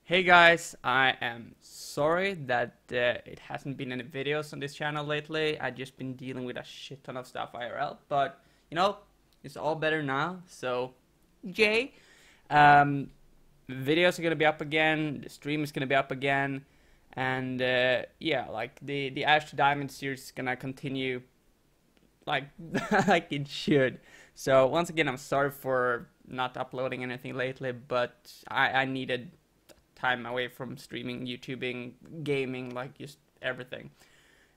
Hey guys, I am sorry that it hasn't been any videos on this channel lately. I've just been dealing with a shit ton of stuff IRL, but you know, it's all better now. So, Jay, um, videos are gonna be up again. The stream is gonna be up again, and yeah, like the Ash to Diamond series is gonna continue like like it should. So once again, I'm sorry for not uploading anything lately, but I needed time away from streaming, YouTubing, gaming, like just everything.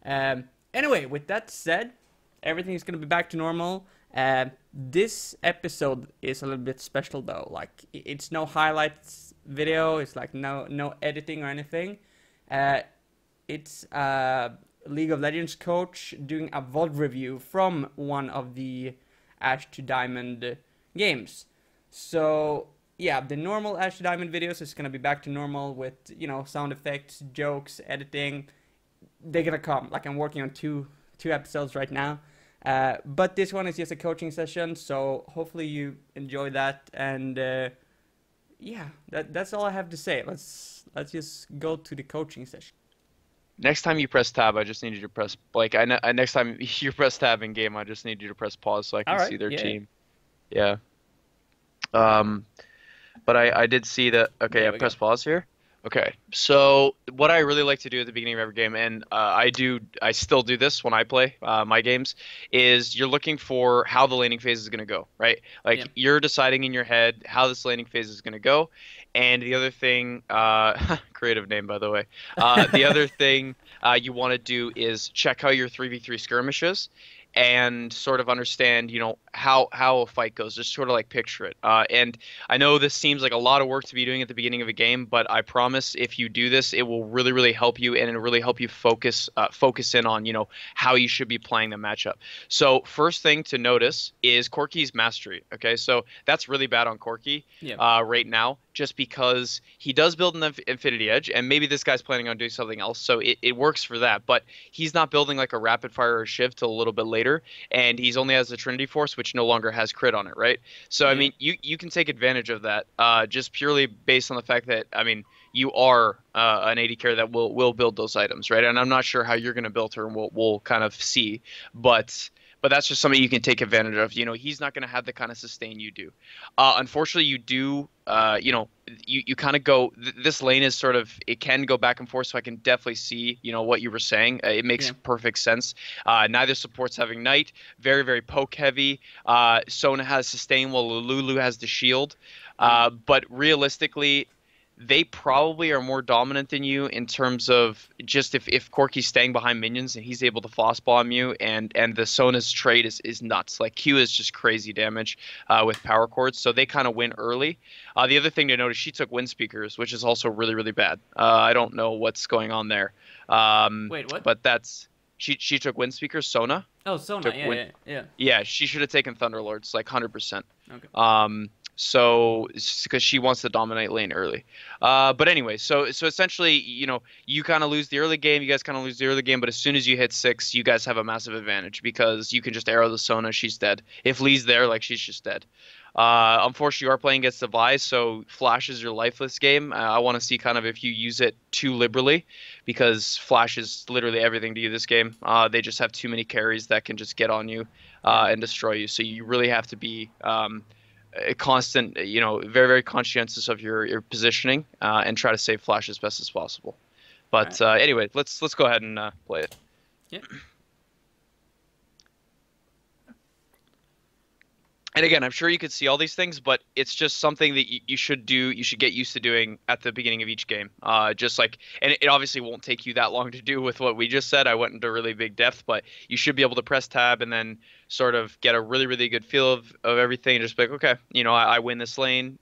Anyway, with that said, everything is gonna be back to normal. This episode is a little bit special though. Like it's no highlights video. It's like no editing or anything. Uh, it's League of Legends coach doing a VOD review from one of the Ash to Diamond games. So yeah, the normal Ash to Diamond videos is gonna be back to normal with sound effects, jokes, editing. They're gonna come. Like I'm working on two episodes right now. But this one is just a coaching session, so hopefully you enjoy that. And yeah, that's all I have to say. Let's just go to the coaching session. Next time you press tab, I just need you to press like next time you press tab in game, I just need you to press pause so I All can right. see their Yeah. team. Yeah. Um, but I did see that. Okay, There I we go. press pause here. Okay. So what I really like to do at the beginning of every game, and I still do this when I play my games, is you're looking for how the laning phase is going to go, right? Yeah. Like you're deciding in your head how this laning phase is going to go. And the other thing, creative name by the way. The other thing you want to do is check how your 3v3 skirmishes and sort of understand, how a fight goes. Just sort of like picture it. And I know this seems like a lot of work to be doing at the beginning of a game, but I promise if you do this, it will really, really help you, and it'll really help you focus in on, how you should be playing the matchup. So first thing to notice is Corki's mastery. Okay, so that's really bad on Corki Yeah. right now, just because he does build an Infinity Edge, and maybe this guy's planning on doing something else, so it works for that. But he's not building like a Rapid Fire or Shiv till a little bit later, and he's only has the Trinity Force, which no longer has crit on it, right? So I Yeah. mean, you can take advantage of that, just purely based on the fact that I mean you are an AD carry that will build those items, right? And I'm not sure how you're going to build her, and we'll kind of see, but. But that's just something you can take advantage of. He's not going to have the kind of sustain you do. Unfortunately, you do. You kind of go. This lane is sort of. It can go back and forth, so I can definitely see. What you were saying. It makes Yeah. perfect sense. Neither supports having Knight. Very, very poke heavy. Sona has sustain, while Lulu has the shield. Yeah. But realistically, they probably are more dominant than you in terms of just if Corky's staying behind minions and he's able to floss bomb you, and the Sona's trade is nuts. Like Q is just crazy damage with power chords, so they kind of win early. The other thing to note is she took wind speakers, which is also really, really bad. I don't know what's going on there, Wait, what? but that's she took wind speakers. Sona Oh, Sona. took Yeah. wind. Yeah. Yeah. Yeah, she should have taken Thunderlords like 100%. Okay. So because she wants to dominate lane early. But anyway, so essentially, you kind of lose the early game. You guys kind of lose the early game, but as soon as you hit 6, you guys have a massive advantage because you can just arrow the Sona. She's dead. If Lee's there, like she's just dead. Unfortunately, you are playing against Device, so Flash is your lifeless game. I want to see kind of if you use it too liberally, because Flash is literally everything to you this game. They just have too many carries that can just get on you Yeah. and destroy you. So you really have to be a constant, very, very conscientious of your positioning and try to save Flash as best as possible. All But right. anyway, let's go ahead and play it. Yeah. And again, I'm sure you could see all these things, but it's just something that you should do. You should get used to doing at the beginning of each game. Just like, and it obviously won't take you that long to do with what we just said. I went into really big depth, but you should be able to press tab and then sort of get a really, really good feel of everything. And just be like, okay, I win this lane.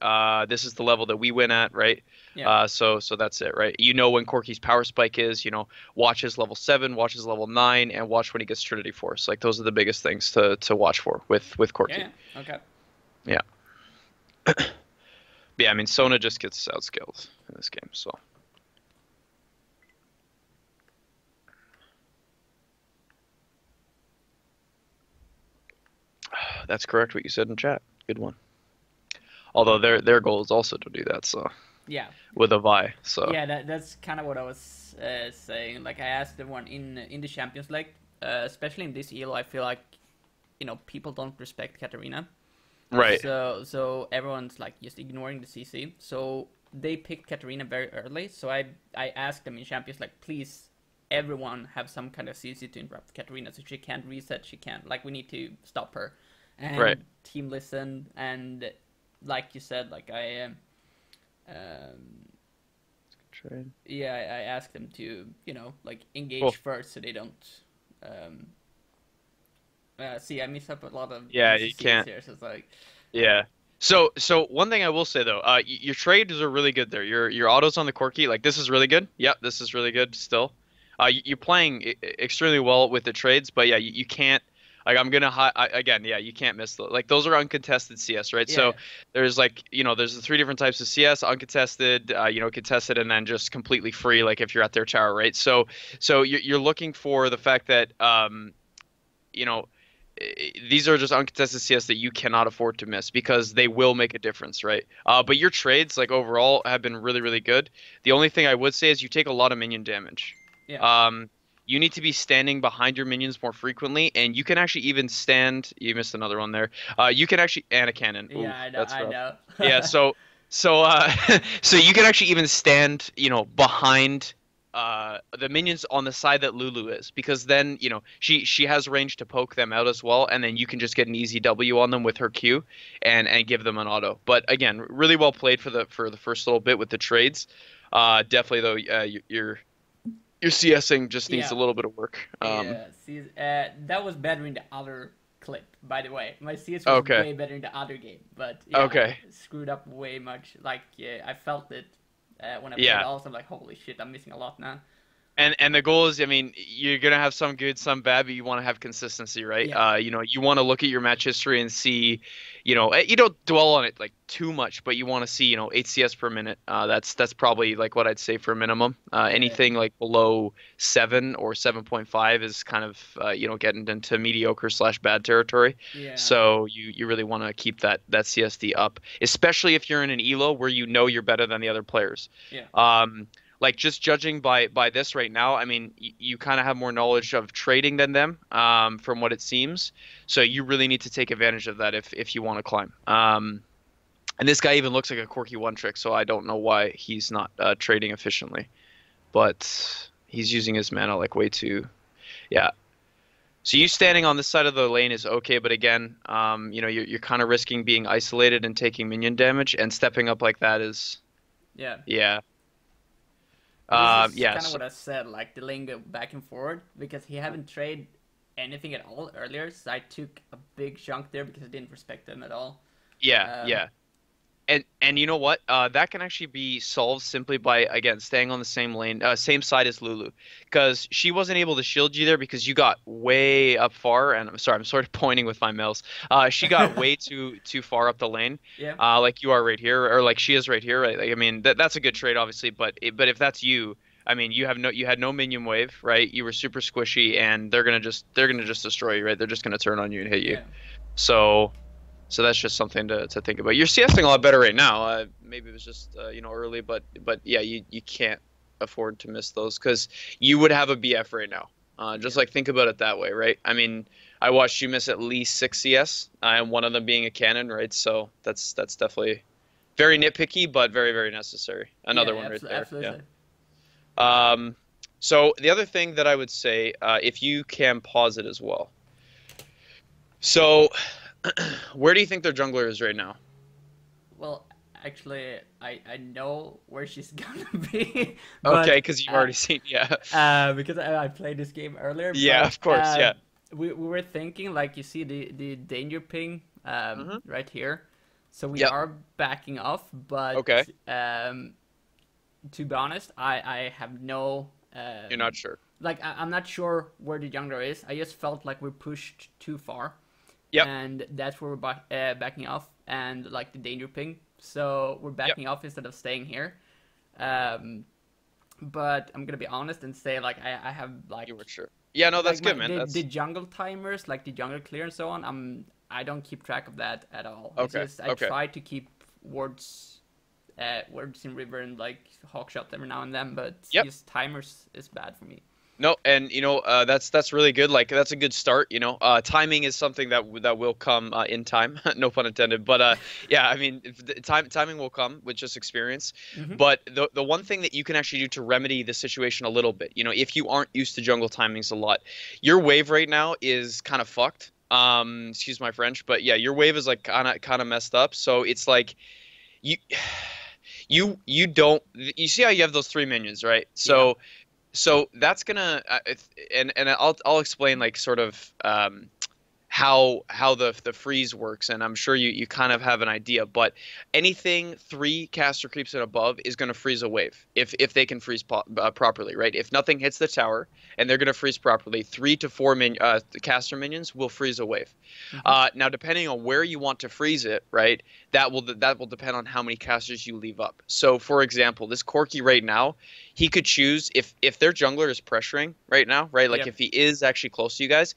This is the level that we win at, right? Yeah. So that's it, right? When Corky's power spike is. Watch his level 7, watch his level 9, and watch when he gets Trinity Force. Like those are the biggest things to watch for with Corky. Yeah. Okay. Yeah. But yeah, I mean, Sona just gets outskilled in this game, so. That's correct what you said in chat. Good one. Although their goal is also to do that, so Yeah. with a Vi. So Yeah, that's kind of what I was saying. Like I asked everyone in the Champions League, especially in this ELO, I feel like people don't respect Katarina. right, So everyone's like just ignoring the CC. So they picked Katarina very early. So I asked them in Champions like, please, everyone have some kind of CC to interrupt Katarina, so she can't reset. She can't, like, we need to stop her. right. And team listened, and like you said, like um Trade. yeah, I asked them to like engage Cool. first, so they don't. Um, See, I miss up a lot of Yeah, easy you Cs can't. here, so it's like, Yeah. So one thing I will say though, your trades are really good there. Your autos on the Corki, like this is really good. Yep, this is really good still. You're playing extremely well with the trades, but yeah, you can't. Like I'm gonna again, yeah, you can't miss like those are uncontested CS, right? yeah, So there's like there's the three different types of CS: uncontested, contested, and then just completely free. Like if you're at their tower, right? So you're looking for the fact that you know these are just uncontested CS that you cannot afford to miss because they will make a difference, right? But your trades, like overall, have been really, really good. The only thing I would say is you take a lot of minion damage. yeah, Um, you need to be standing behind your minions more frequently, and you can actually even stand. You missed another one there. You can actually and a cannon. Ooh, yeah. I know, that's I rough. know. Yeah, so you can actually even stand, behind the minions on the side that Lulu is, because then, she has range to poke them out as well, and then you can just get an easy W on them with her Q and give them an auto. But again, really well played for the first little bit with the trades. Definitely though, your CSing just needs Yeah, a little bit of work. yeah. See, that was better in the other clip, by the way. My CS was Okay. way better in the other game, but yeah, I Okay. screwed up way much. Like, yeah, I felt it when I played Yeah. also. I'm like, holy shit, I'm missing a lot now. And the goal is, I mean, you're gonna have some good, some bad, but you want to have consistency, right? Yeah, You want to look at your match history and see, you don't dwell on it like too much, but you want to see, 8 CS per minute. That's probably like what I'd say for a minimum. yeah, Anything like below 7 or 7.5 is kind of, getting into mediocre slash bad territory. yeah, So you really want to keep that CSD up, especially if you're in an elo where you're better than the other players. yeah, Like just judging by this right now, I mean, you kind of have more knowledge of trading than them, from what it seems. So you really need to take advantage of that if you want to climb. And this guy even looks like a quirky one trick, so I don't know why he's not trading efficiently. But he's using his mana like way too. Yeah. So you standing on this side of the lane is okay, but again, you're kind of risking being isolated and taking minion damage, and stepping up like that is, yeah. yeah. This is Yeah. kind of what I said, like the lane go back and forward, because he haven't traded anything at all earlier, so I took a big chunk there because I didn't respect them at all. Yeah, Um, yeah. And you know what? That can actually be solved simply by again staying on the same lane, same side as Lulu, because she wasn't able to shield you there because you got way up far. And I'm sorry, I'm sort of pointing with my mouse. She got way too far up the lane, yeah, like you are right here, or like she is right here. Right? Like, I mean, that's a good trade, obviously. But if that's you, I mean, you had no minion wave, right? You were super squishy, and they're gonna just destroy you, right? They're just gonna turn on you and hit you. yeah, So. So that's just something to think about. You're CSing a lot better right now. Maybe it was just early, but yeah, you can't afford to miss those because you would have a BF right now. Just yeah, like think about it that way, right? I mean, I watched you miss at least 6 CS, and one of them being a cannon, right? So that's definitely very nitpicky, but very very necessary. yeah, Another one right there. Yeah. absolutely. Um, so the other thing that I would say, if you can pause it as well. So where do you think their jungler is right now? Well, actually, I know where she's gonna be, Okay, but because you've already seen, yeah. because I played this game earlier, Yeah, but of course, yeah. we were thinking, like, you see the danger ping Hmm. right here, so we Yep. are backing off, but Okay. to be honest, I have no You're not sure. like I'm not sure where the jungler is. I just felt like we're pushed too far, Yep. and that's where we're backing off, and like the danger ping. So we're Yep. backing off instead of staying here. Um, but I'm gonna be honest and say, like, I have You weren't sure. Yeah, no, that's like good, man. the That's jungle timers, like the jungle clear and so on. I don't keep track of that at all. It's okay. just I Okay. try to keep wards words in river and like hawk shot every now and then, but Yep. just timers is bad for me. No, and that's really good. Like that's a good start. Timing is something that will come in time, no pun intended. But yeah, I mean, if the timing will come with just experience. Hmm. But the one thing that you can actually do to remedy the situation a little bit, if you aren't used to jungle timings a lot, your wave right now is kind of fucked. Excuse my French, but yeah, your wave is like kind of messed up. So it's like you you don't you see how you have those three minions, right? Yeah. So that's gonna and I'll explain like sort of how the freeze works, and I'm sure you kind of have an idea. But anything three caster creeps and above is going to freeze a wave if they can freeze properly, right? If nothing hits the tower and they're going to freeze properly, 3 to 4 caster minions will freeze a wave. Hmm. Now, depending on where you want to freeze it, right, that will depend on how many casters you leave up. So, for example, this Corki right now, he could choose if their jungler is pressuring right now, right? Like Yep. if he is actually close to you guys,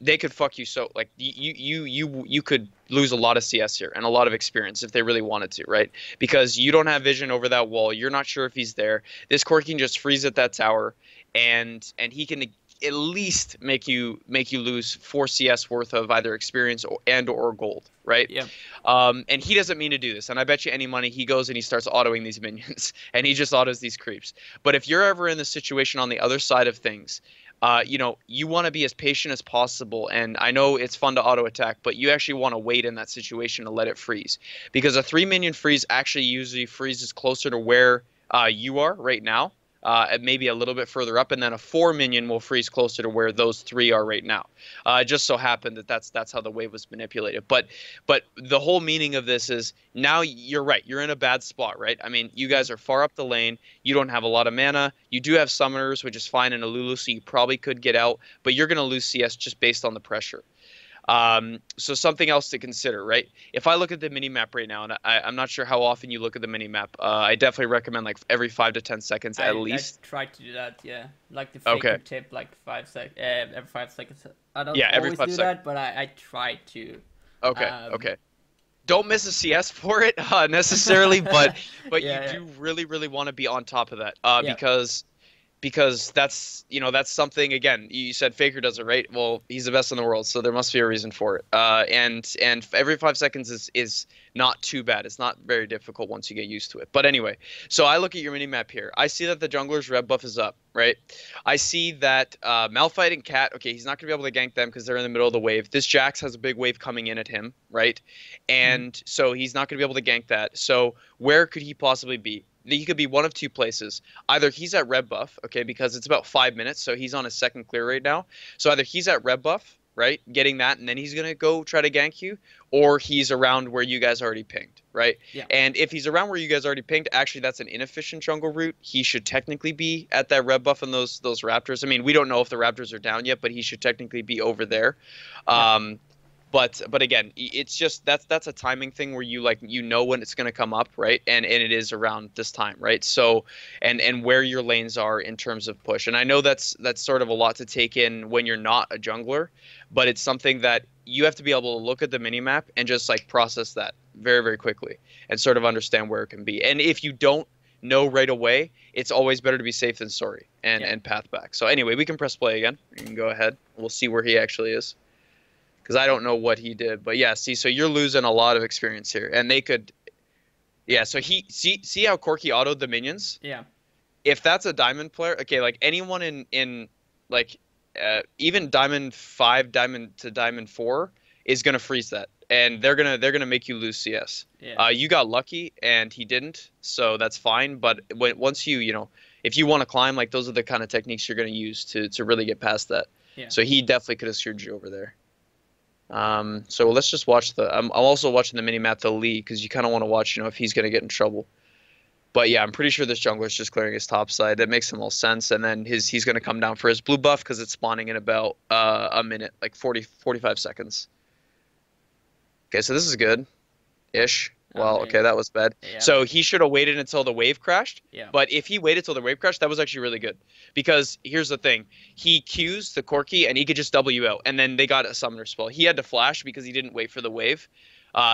they could fuck you. So like you could lose a lot of CS here and a lot of experience if they really wanted to, right? Because you don't have vision over that wall. You're not sure if he's there. This Corki can just freeze at that tower, and he can at least make you lose 4 CS worth of either experience or gold, right? Yep. And he doesn't mean to do this, and I bet you any money he goes and he starts autoing these minions, and he just autos these creeps. But if you're ever in the situation on the other side of things, you want to be as patient as possible. And I know it's fun to auto attack, but you actually want to wait in that situation to let it freeze, because a 3 minion freeze actually usually freezes closer to where you are right now. Maybe a little bit further up, and then a 4 minion will freeze closer to where those 3 are right now. It just so happened that that's how the wave was manipulated. But the whole meaning of this is now you're right. You're in a bad spot, right? I mean, you guys are far up the lane. You don't have a lot of mana. You do have summoners, which is fine in a Lulu, so you probably could get out, but you're going to lose CS just based on the pressure. So something else to consider, right? If I look at the mini map right now, and I'm not sure how often you look at the mini map, I definitely recommend like every 5 to 10 seconds at I least. tried to do that, yeah. Like the Okay. faker tip, like every 5 seconds. I don't Yeah, every always five do seconds. that, but I try to. Okay. Um, Okay. Don't miss a CS for it necessarily, but you yeah, do really want to be on top of that, yeah, because that's something. Again, you said Faker does it, right? Well, he's the best in the world, so there must be a reason for it. And every 5 seconds is not too bad. It's not very difficult once you get used to it. But anyway, so I look at your mini map here. I see that the jungler's red buff is up, right? I see that Malphite and Cat. Okay, he's not gonna be able to gank them because they're in the middle of the wave. This Jax has a big wave coming in at him, right? yeah. And so he's not gonna be able to gank that. So where could he possibly be? He could be one of two places. Either he's at red buff, okay, because it's about 5 minutes, so he's on his second clear right now. So either he's at red buff, right, getting that, and then he's gonna go try to gank you, or he's around where you guys already pinged, right? Yeah. And if he's around where you guys already pinged, actually that's an inefficient jungle route. He should technically be at that red buff and those raptors. I mean, we don't know if the raptors are down yet, but he should technically be over there. Yeah. But again, it's just that's a timing thing where you know when it's going to come up, right? And it is around this time, right? So and where your lanes are in terms of push. And I know that's sort of a lot to take in when you're not a jungler, but it's something that you have to be able to look at the mini map and just like process that very quickly and sort of understand where it can be. And if you don't know right away, it's always better to be safe than sorry Yeah. and path back. So anyway, we can press play again. You can go ahead. We'll see where he actually is, because I don't know what he did. But yeah, see, so you're losing a lot of experience here, and they could, yeah. So he see how Corki autoed the minions. Yeah. If that's a diamond player, okay, like anyone in like even diamond 5, diamond to diamond 4 is gonna freeze that, and they're gonna make you lose CS. Yeah. You got lucky, and he didn't, so that's fine. But once if you want to climb, like those are the kind of techniques you're gonna use to really get past that. Yeah. So he definitely could have screwed you over there. So let's just watch I'm also watching the mini map to Lee, because you kind of want to watch, if he's gonna get in trouble. But yeah, I'm pretty sure this jungler is just clearing his top side. That makes the most sense. And then he's gonna come down for his blue buff because it's spawning in about a minute, like 45 seconds. Okay, so this is good, ish. Well, okay, that was bad. Yeah. So he should have waited until the wave crashed. Yeah. But if he waited till the wave crashed, that was actually really good. Because here's the thing. He Qs the Corki, and he could just W out. And then they got a summoner spell. He had to flash because he didn't wait for the wave.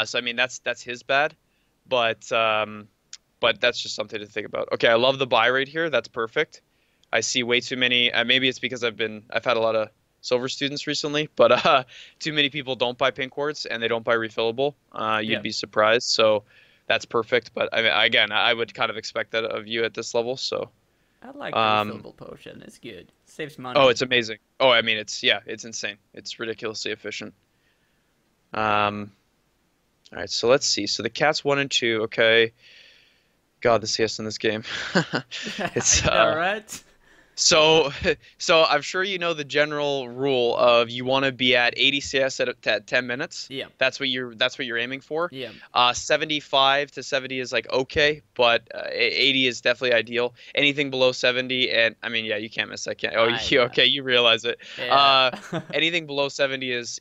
So, I mean, that's his bad. But but that's just something to think about. Okay, I love the buy right here. That's perfect. I see way too many. Maybe it's because I've had a lot of silver students recently, but too many people don't buy pink quartz and they don't buy refillable. You'd Yeah, be surprised. So that's perfect. But I mean, again, I would kind of expect that of you at this level. So, I like the um, refillable potion. It's good. Saves oh, money. it's amazing. Oh, I mean, it's yeah, it's insane. It's ridiculously efficient. Um, all right, so let's see. So the cats 1 and 2. Okay. God, the CS in this game. It's I know, right? so so I'm sure you know the general rule of you want to be at 80 CS at 10 minutes. Yeah, That's what you're aiming for. yeah. 75 to 70 is like okay, but 80 is definitely ideal. Anything below 70, and I mean, yeah, you can't miss that. Can't. Oh, I know. okay, you realize it. Yeah. Uh, Anything below 70 is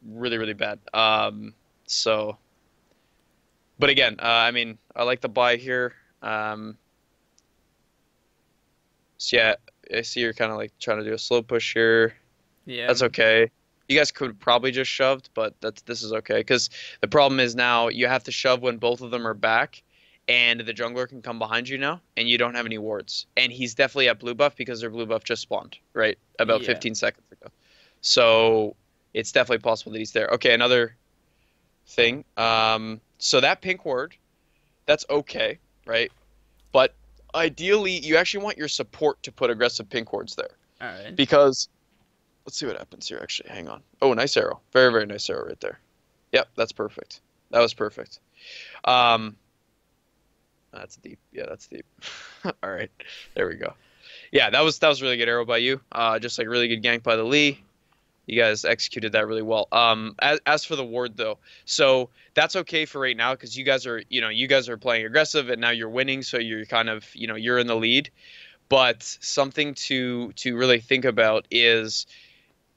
really really bad. So, but again, I mean, I like the buy here. So yeah, I see you're kind of like trying to do a slow push here. Yeah. That's okay. You guys could probably just shoved, but this is okay because the problem is now you have to shove when both of them are back, and the jungler can come behind you now, and you don't have any wards. And he's definitely at blue buff because their blue buff just spawned, right? About Yeah. 15 seconds ago. So it's definitely possible that he's there. Okay, another thing. So that pink ward, that's okay, right? But ideally, you actually want your support to put aggressive pink wards there All right. because let's see what happens here. Actually, hang on. Oh, nice arrow. Very, very nice arrow right there. Yep, that's perfect. That was perfect. Um, that's deep. Yeah, that's deep. All right, there we go. Yeah, that was really good arrow by you. Just like really good gank by the Lee. You guys executed that really well. As for the ward though, so that's okay for right now because you guys are playing aggressive and now you're winning, so you're kind of you're in the lead. But something to really think about is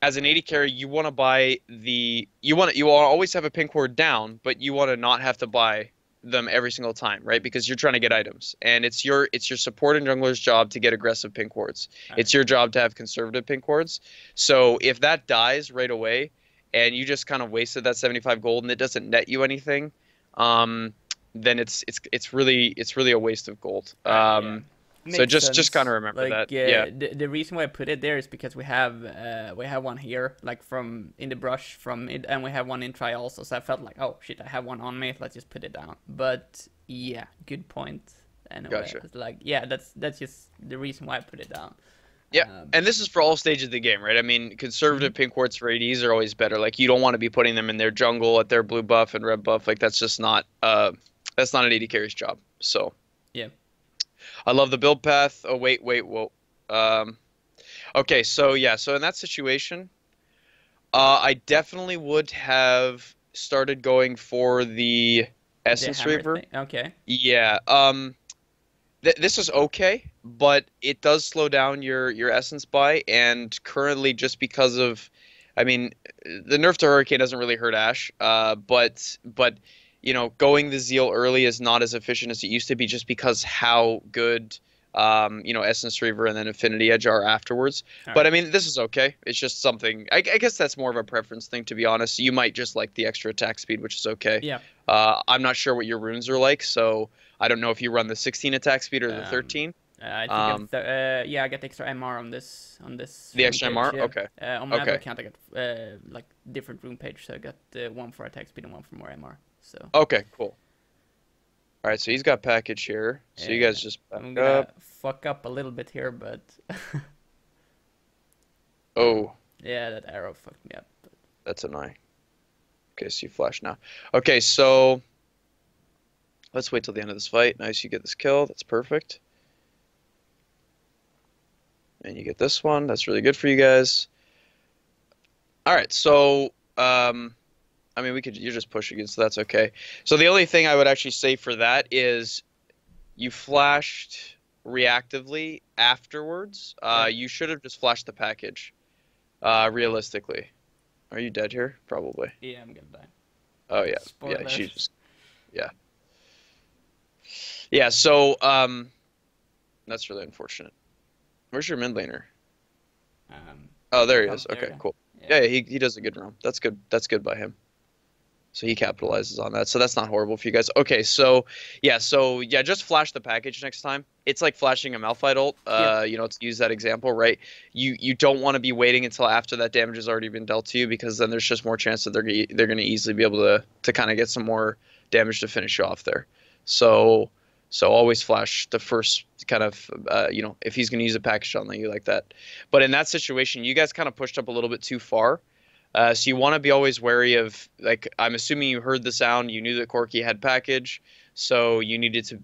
as an 80 carry, you want to buy you want to always have a pink ward down, but you want to not have to buy them every single time, right? Because you're trying to get items, and it's your support and jungler's job to get aggressive pink wards. All right. It's your job to have conservative pink wards. So if that dies right away, and you just kind of wasted that 75 gold and it doesn't net you anything, um, then it's really a waste of gold. All right. Yeah. So Makes just kind sense. of remember Like that. Yeah. the reason why I put it there is because we have one here, like from in the brush from it, and we have one in try also. So I felt like, oh shit, I have one on me. Let's just put it down. But yeah, good point. Anyway, Gotcha. it's like yeah, that's just the reason why I put it down. Yeah, Um, and this is for all stages of the game, right? I mean, mhm. conservative pink wards for ADs are always better. Like you don't want to be putting them in their jungle at their blue buff and red buff. Like that's not an AD carry's job. So Yeah. I love the build path. Oh wait, whoa. Um, okay, so yeah, so in that situation, I definitely would have started going for the The Essence hammer Reaver. thing. Okay. Yeah. This is okay, but it does slow down your essence buy, and currently just because of, I mean, the nerf to Hurricane doesn't really hurt Ashe, but going the Zeal early is not as efficient as it used to be just because how good Essence Reaver and then Affinity Edge are afterwards. All But right. I mean, this is okay. It's just something. I guess that's more of a preference thing, to be honest. You might just like the extra attack speed, which is okay. Yeah. I'm not sure what your runes are like, so I don't know if you run the 16 attack speed or the Um, 13. I think Um, yeah, I get extra MR on this the room extra page. MR? Yeah. Okay. On my other Okay. account, I get like different room page. So I got one for attack speed and one for more MR. So Okay, cool. All right, so he's got package here. So you yeah, guys just back I'm up. gonna fuck up a little bit here, but Oh, yeah, that arrow fucked me up. that's annoying. Okay, so you flash now. Okay, so let's wait till the end of this fight. Nice, you get this kill. That's perfect. And you get this one. That's really good for you guys. All right, so I mean, you're just pushing it, so that's okay. So the only thing I would actually say for that is you flashed reactively afterwards. Yeah, You should have just flashed the package. Realistically, are you dead here? Probably. yeah, I'm gonna die. Oh yeah, yeah. Spoiler. She just yeah, yeah. So that's really unfortunate. Where's your mid laner? Oh, there he Top is. there. Okay, Yeah. cool. Yeah. Yeah, yeah, he does a good roam. That's good. That's good by him. So he capitalizes on that. So that's not horrible for you guys. Okay, so yeah, just flash the package next time. It's like flashing a Malphite ult, Yep. to use that example, right? You don't want to be waiting until after that damage has already been dealt to you because then there's just more chance that they're going to easily be able to kind of get some more damage to finish you off there. So so always flash the first kind of if he's going to use a package on you like that. But in that situation, you guys kind of pushed up a little bit too far. So you want to be always wary of, like, I'm assuming you heard the sound, you knew that Corki had package, so you needed to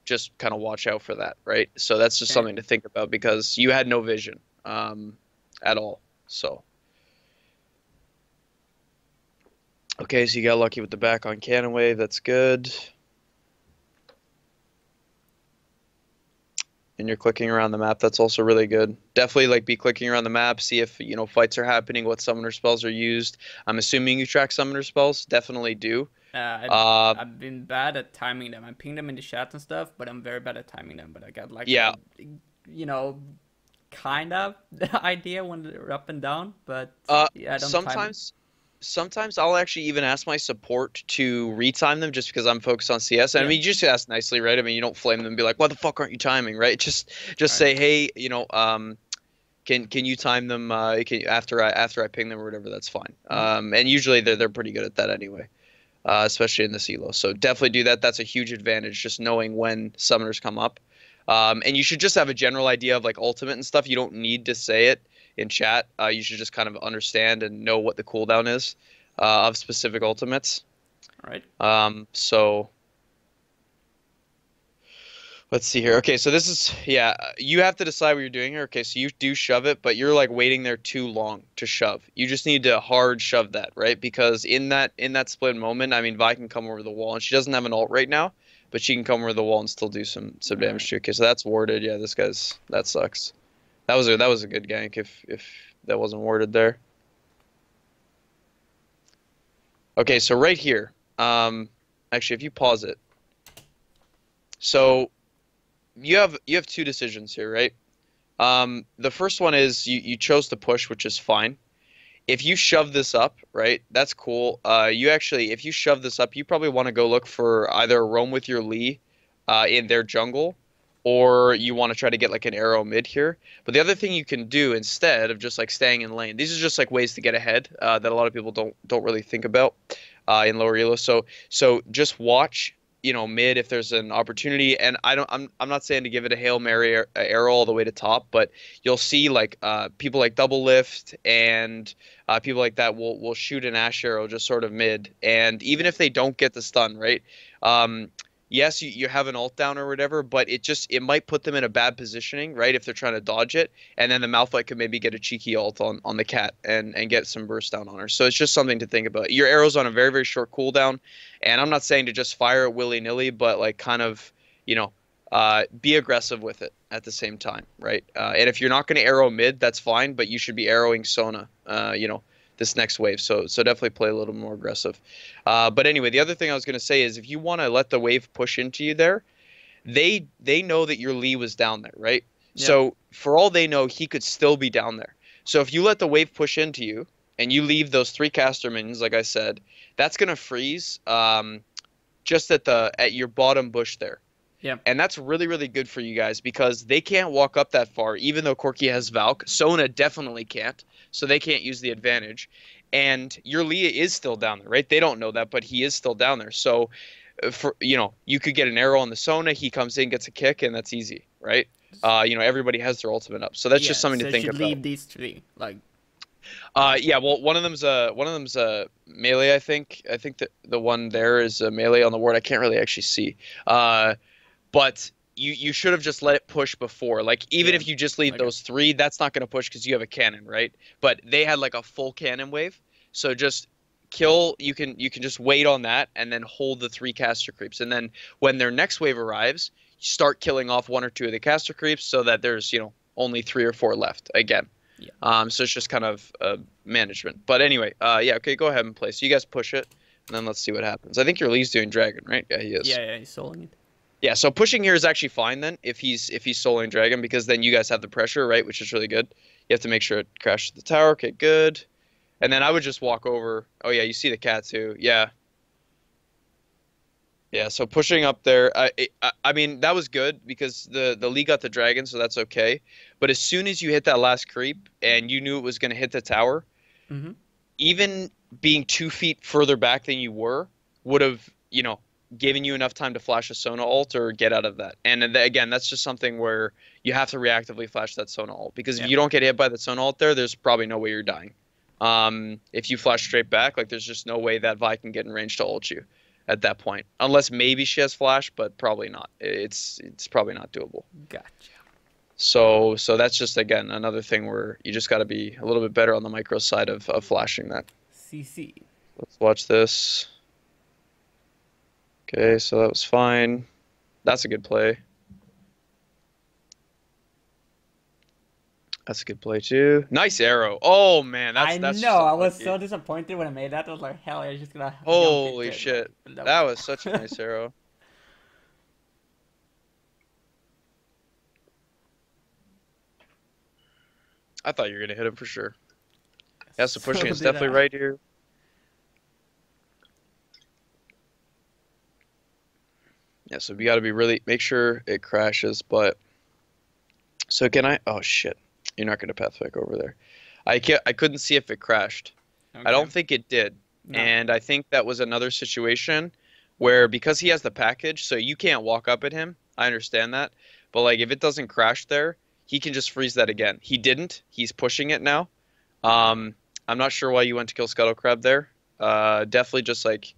just kind of watch out for that, right? So that's just Okay. something to think about because you had no vision at all. So, okay, so you got lucky with the back on Cannon Wave, that's good. And you're clicking around the map, that's also really good. Definitely like be clicking around the map, see if fights are happening, what summoner spells are used. I'm assuming you track summoner spells, definitely do. Uh, I've been bad at timing them. I ping them in the chat and stuff, but I'm very bad at timing them. But I got like yeah, you know, kind of the idea when they're up and down. But yeah, I don't time them. sometimes I'll actually even ask my support to retime them just because I'm focused on CS. And I Yeah. mean, you just ask nicely, right? I mean, you don't flame them and be like, "What the fuck aren't you timing?" Right? Just Right. say, "Hey, can you time them after I ping them or whatever?" That's fine. Mm-hmm. And usually they're pretty good at that anyway, especially in the CLO. So definitely do that. That's a huge advantage, just knowing when summoners come up. And you should just have a general idea of like ultimate and stuff. You don't need to say it in chat. You should just kind of understand and know what the cooldown is of specific ultimates. All right. So let's see here. Okay, so this is, yeah, you have to decide what you're doing here. Okay, so you do shove it, but you're like waiting there too long to shove. You just need to hard shove that, right? Because in that split moment, I mean, Vi can come over the wall, and she doesn't have an ult right now, but she can come over the wall and still do some All right. damage to you. Okay, so that's warded. Yeah, that sucks. That was a good gank if that wasn't warded there. Okay, so right here, actually, if you pause it, so you have two decisions here, right? The first one is you chose to push, which is fine. If you shove this up, right, that's cool. If you shove this up, you probably want to go look for either a roam with your Lee in their jungle, or you want to try to get like an arrow mid here. But the other thing you can do instead of just like staying in lane, these are just like ways to get ahead that a lot of people don't really think about in lower elo. So just watch, mid if there's an opportunity. And I'm not saying to give it a Hail Mary arrow all the way to top, but you'll see like people like Double Lift and people like that will shoot an Ashe arrow just sort of mid. And even if they don't get the stun, right? Yes, you have an ult down or whatever, but it might put them in a bad positioning, right? If they're trying to dodge it, and then the Malphite could maybe get a cheeky ult on the cat and get some burst down on her. So it's just something to think about. Your arrow's on a very, very short cooldown, and I'm not saying to just fire it willy-nilly, but like kind of, be aggressive with it at the same time, right? And if you're not going to arrow mid, that's fine, but you should be arrowing Sona, this next wave. So definitely play a little more aggressive. But anyway, the other thing I was going to say is if you want to let the wave push into you there, they know that your Lee was down there, right? Yep. So for all they know, he could still be down there. So if you let the wave push into you and you leave those three caster minions, like I said, that's going to freeze just at your bottom bush there. Yep. And that's really, really good for you guys because they can't walk up that far, even though Corki has Valk. Sona definitely can't, so they can't use the advantage. And your Leah is still down there, right? They don't know that, but he is still down there. So, you could get an arrow on the Sona. He comes in, gets a kick, and that's easy, right? Everybody has their ultimate up, so that's just Yeah. something So to I think should about. leave these three. Like. Yeah, well, one of them's a melee. I think that the one there is a melee on the ward. I can't really actually see. But you should have just let it push before. Like even Yeah. if you just leave Okay. those three, that's not going to push because you have a cannon, right? But they had like a full cannon wave, so just kill. You can just wait on that and then hold the three caster creeps, and then when their next wave arrives, start killing off one or two of the caster creeps so that there's only three or four left again. Yeah. So it's just kind of management. But anyway, yeah, okay, go ahead and play. So you guys push it, and then let's see what happens. I think your Lee's doing dragon, right? Yeah, he is. Yeah. Yeah. He's soloing it. Yeah, so pushing here is actually fine then if he's soloing dragon because then you guys have the pressure, right? Which is really good. You have to make sure it crashes the tower. Okay, good. And then I would just walk over. Oh yeah, you see the cat too. Yeah. Yeah, so pushing up there, I mean that was good because the Lee got the dragon, so that's okay. But as soon as you hit that last creep and you knew it was going to hit the tower, Hmm. even being 2 feet further back than you were would have, given you enough time to flash a Sona ult or get out of that. And again, that's just something where you have to reactively flash that Sona ult because if Yeah. you don't get hit by the Sona ult there's probably no way you're dying. If you flash straight back, like there's just no way that Vi can get in range to ult you at that point, unless maybe she has flash, but probably not. It's probably not doable. Gotcha. So that's just again another thing where you just got to be a little bit better on the micro side of flashing that. CC. Let's watch this. Okay, so that was fine. That's a good play. That's a good play too. Nice arrow. Oh man, I that's know. just I was unlucky. so disappointed when I made that. I was like, hell, I'm just gonna jump into Holy it. shit. But That nope. was such a nice arrow. I thought you were gonna hit him for sure. Yeah, so So pushing is did definitely I. right here. Yeah, so we got to be really make sure it crashes. But so can I? Oh shit, you're not gonna path back over there. I couldn't see if it crashed. I Okay. don't think it did, No. and I think that was another situation where because he has the package, so you can't walk up at him. I understand that, but like if it doesn't crash there, he can just freeze that again. He didn't. He's pushing it now. Um, I'm not sure why you went to kill Scuttle Crab there. Definitely just like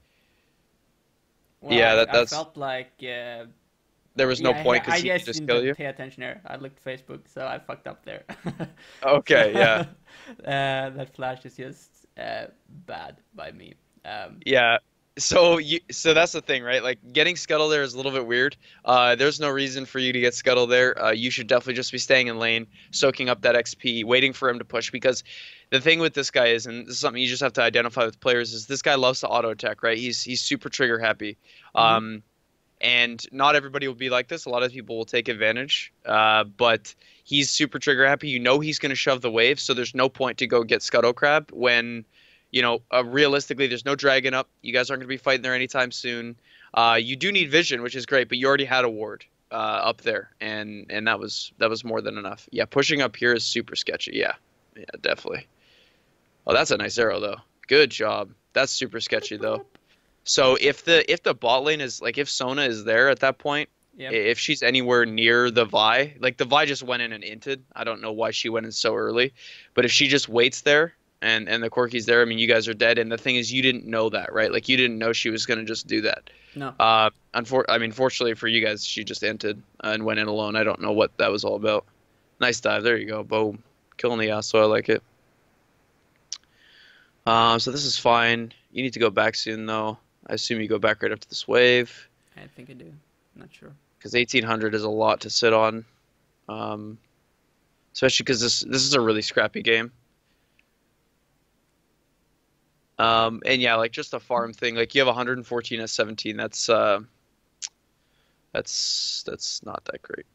Well, yeah, I that's felt like there was no yeah, point because I he could just just kill didn't you. pay attention there. I looked Facebook, so I fucked up there. So Okay, yeah. that flash is just bad by me. Yeah. So that's the thing, right? Like getting Scuttle there is a little bit weird. There's no reason for you to get Scuttle there. You should definitely just be staying in lane, soaking up that XP, waiting for him to push because the thing with this guy is, and this is something you just have to identify with players, is this guy loves to auto attack, right? He's super trigger happy. Hmm. And not everybody will be like this. A lot of people will take advantage. But he's super trigger happy. You know he's going to shove the wave, so there's no point to go get Scuttle Crab when realistically, there's no dragon up. You guys aren't going to be fighting there anytime soon. You do need vision, which is great, but you already had a ward up there, and that was more than enough. Yeah, pushing up here is super sketchy. Yeah, yeah, definitely. Oh, that's a nice arrow though. Good job. That's super sketchy though. So if the bot lane is like if Sona is there at that point, Yeah. if she's anywhere near the Vi, like the Vi just went in and inted. I don't know why she went in so early, but if she just waits there and the Corki's there, I mean you guys are dead. And the thing is, you didn't know that, right? Like you didn't know she was gonna just do that. No. I mean, fortunately for you guys, she just inted and went in alone. I don't know what that was all about. Nice dive. There you go. Boom. Killing the Yasuo. I like it. So this is fine. You need to go back soon though. I assume you go back right after this wave I think I do. Not sure. because 1800 is a lot to sit on, um, especially because this is a really scrappy game. And yeah, like just a farm thing. Like you have 114 at 17. That's not that great.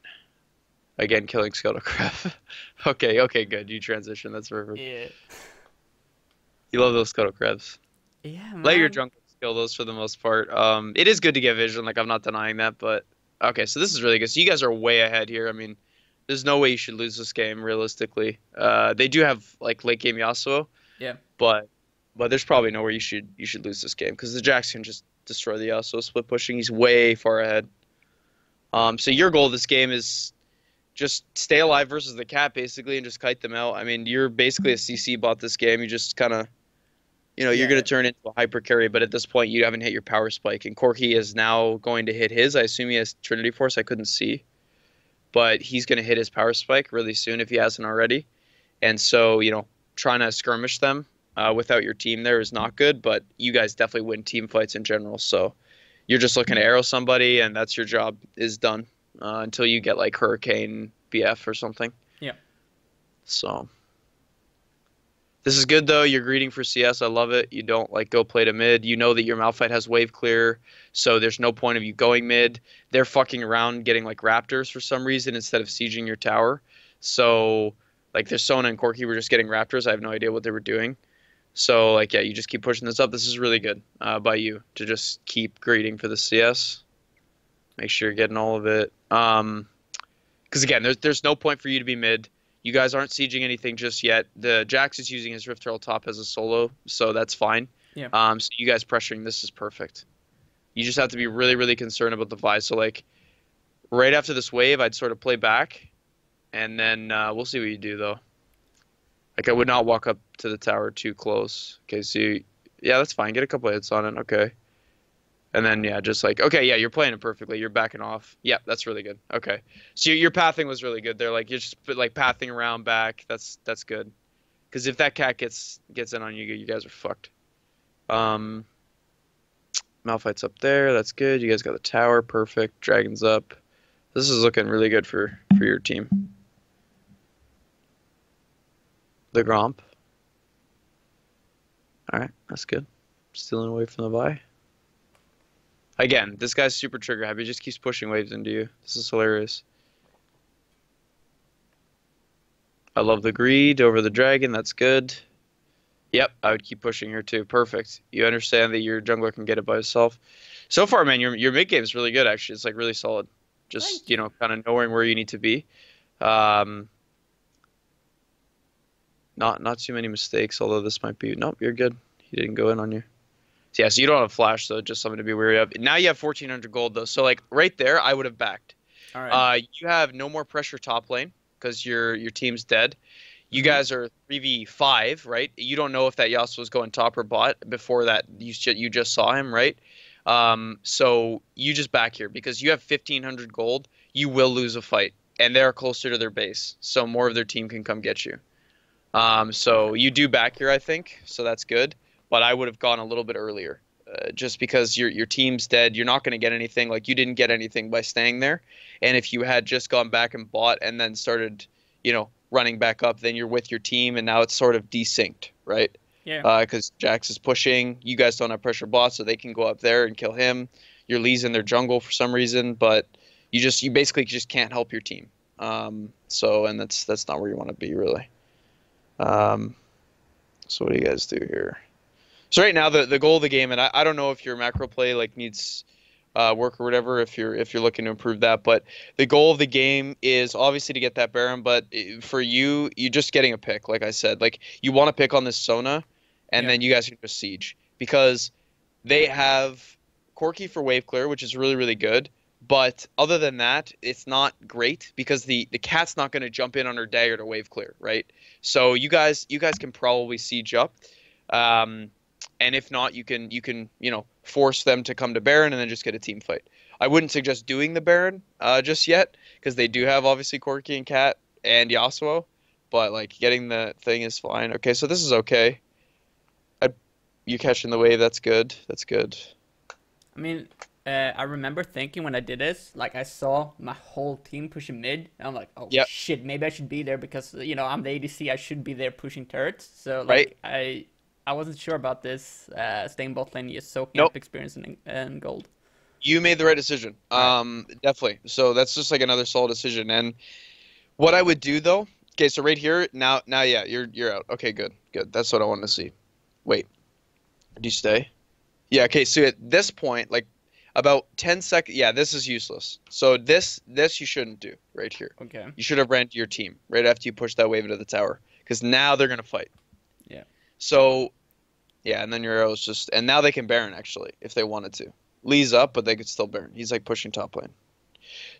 Again, killing Scuttlecraft. Okay, okay, good. You transition. That's perfect. Yeah. You love those Scuttlecrafts. Yeah, Let your man. jungle kill those for the most part. It is good to get vision. Like I'm not denying that, but okay. So this is really good. So you guys are way ahead here. I mean, there's no way you should lose this game realistically. They do have like late game Yasuo, Yeah. but there's probably nowhere you should lose this game because the Jax can just destroy the Yasuo split pushing. He's way far ahead. So your goal this game is just stay alive versus the cat basically and just kite them out. I mean, you're basically a CC bot this game. You just kind of you're going Yeah. to turn into a hyper carry, but at this point you haven't hit your power spike. And Corki is now going to hit his. I assume he has Trinity Force. I couldn't see, but he's going to hit his power spike really soon if he hasn't already. And so trying to skirmish them without your team there is not good. But you guys definitely win team fights in general. So you're just looking to arrow somebody, and that's your job is done until you get like Hurricane BF or something. Yeah. So. This is good though. You're greeting for CS. I love it. You don't like go play to mid. You know that your Malphite has wave clear, so there's no point of you going mid. They're fucking around getting like Raptors for some reason instead of sieging your tower. So like there's Sona and Corki were just getting Raptors. I have no idea what they were doing. So like yeah, you just keep pushing this up. This is really good by you to just keep grading for the CS. Make sure you're getting all of it. Because again, there's no point for you to be mid. You guys aren't sieging anything just yet. The Jax is using his Rift Herald top as a solo, so that's fine. Yeah. So you guys pressuring this is perfect. You just have to be really, really concerned about the Vi. So like right after this wave, I'd sort of play back, and then we'll see what you do though. Like I would not walk up to the tower too close. Okay, so yeah, that's fine. Get a couple hits on it. Okay. And then yeah, just like okay, yeah, you're playing it perfectly. You're backing off. Yeah, that's really good. Okay, so your pathing was really good there. Like you're just like pathing around back. That's good. Because if that cat gets in on you, you guys are fucked. Malphite's up there. That's good. You guys got the tower. Perfect. Dragon's up. This is looking really good for your team. The Gromp. All right, that's good. Stealing away from the Vi. Again, this guy's super trigger happy. He just keeps pushing waves into you. This is hilarious. I love the greed over the dragon. That's good. Yep, I would keep pushing here too. Perfect. You understand that your jungler can get it by himself. So far, man, your mid game is really good. Actually, it's like really solid. Just you know, kind of knowing where you need to be. Not too many mistakes. Although this might be. Nope, you're good. He didn't go in on you. So, yeah, so you don't have flash, so just something to be wary of. Now you have 1,400 gold, though. So, like, right there, I would have backed. All right. You have no more pressure top lane because your team's dead. You guys are 3v5, right? You don't know if that Yasuo's going top or bot before that you just saw him, right? So you just back here because you have 1,500 gold. You will lose a fight, and they're closer to their base, so more of their team can come get you. So you do back here, I think, so that's good. But I would have gone a little bit earlier, just because your team's dead. You're not going to get anything. Like you didn't get anything by staying there. And if you had just gone back and bought and then started, you know, running back up, then you're with your team, and now it's sort of desynced, right? Yeah. Because Jax is pushing. You guys don't have pressure bots, so they can go up there and kill him. Your Lee's in their jungle for some reason, but you basically just can't help your team. So and that's not where you want to be really. So what do you guys do here? So right now the goal of the game, and I don't know if your macro play like needs work or whatever, if you're looking to improve that, but the goal of the game is obviously to get that Baron. But for you're just getting a pick, like I said, like you want to pick on this Sona, and then you guys can just siege because they have Corki for wave clear, which is really really good. But other than that, it's not great because the cat's not going to jump in on her dagger to wave clear, right? So you guys can probably siege up. And if not, you can you know force them to come to Baron and then just get a team fight. I wouldn't suggest doing the Baron just yet because they do have obviously Corki and Cat and Yasuo, but like getting the thing is fine. Okay, so this is okay. You catching the wave? That's good. That's good. I mean, I remember thinking when I did this, like I saw my whole team pushing mid, and I'm like, oh shit, maybe I should be there because you know I'm the ADC. I should be there pushing turrets. So like I wasn't sure about this staying bot lane, just soaking up experience and gold. You made the right decision. Definitely. So that's just like another solid decision. And what I would do though, okay, so right here now yeah, you're out. Okay, good. That's what I wanted to see. Wait, do you stay? Yeah. Okay. So at this point, like about 10 seconds, yeah, this is useless. So this you shouldn't do right here. Okay. You should have ran to your team right after you push that wave into the tower because now they're gonna fight. Yeah. So, yeah, and then your arrows just... And now they can Baron, actually, if they wanted to. Lee's up, but they could still Baron. He's, like, pushing top lane.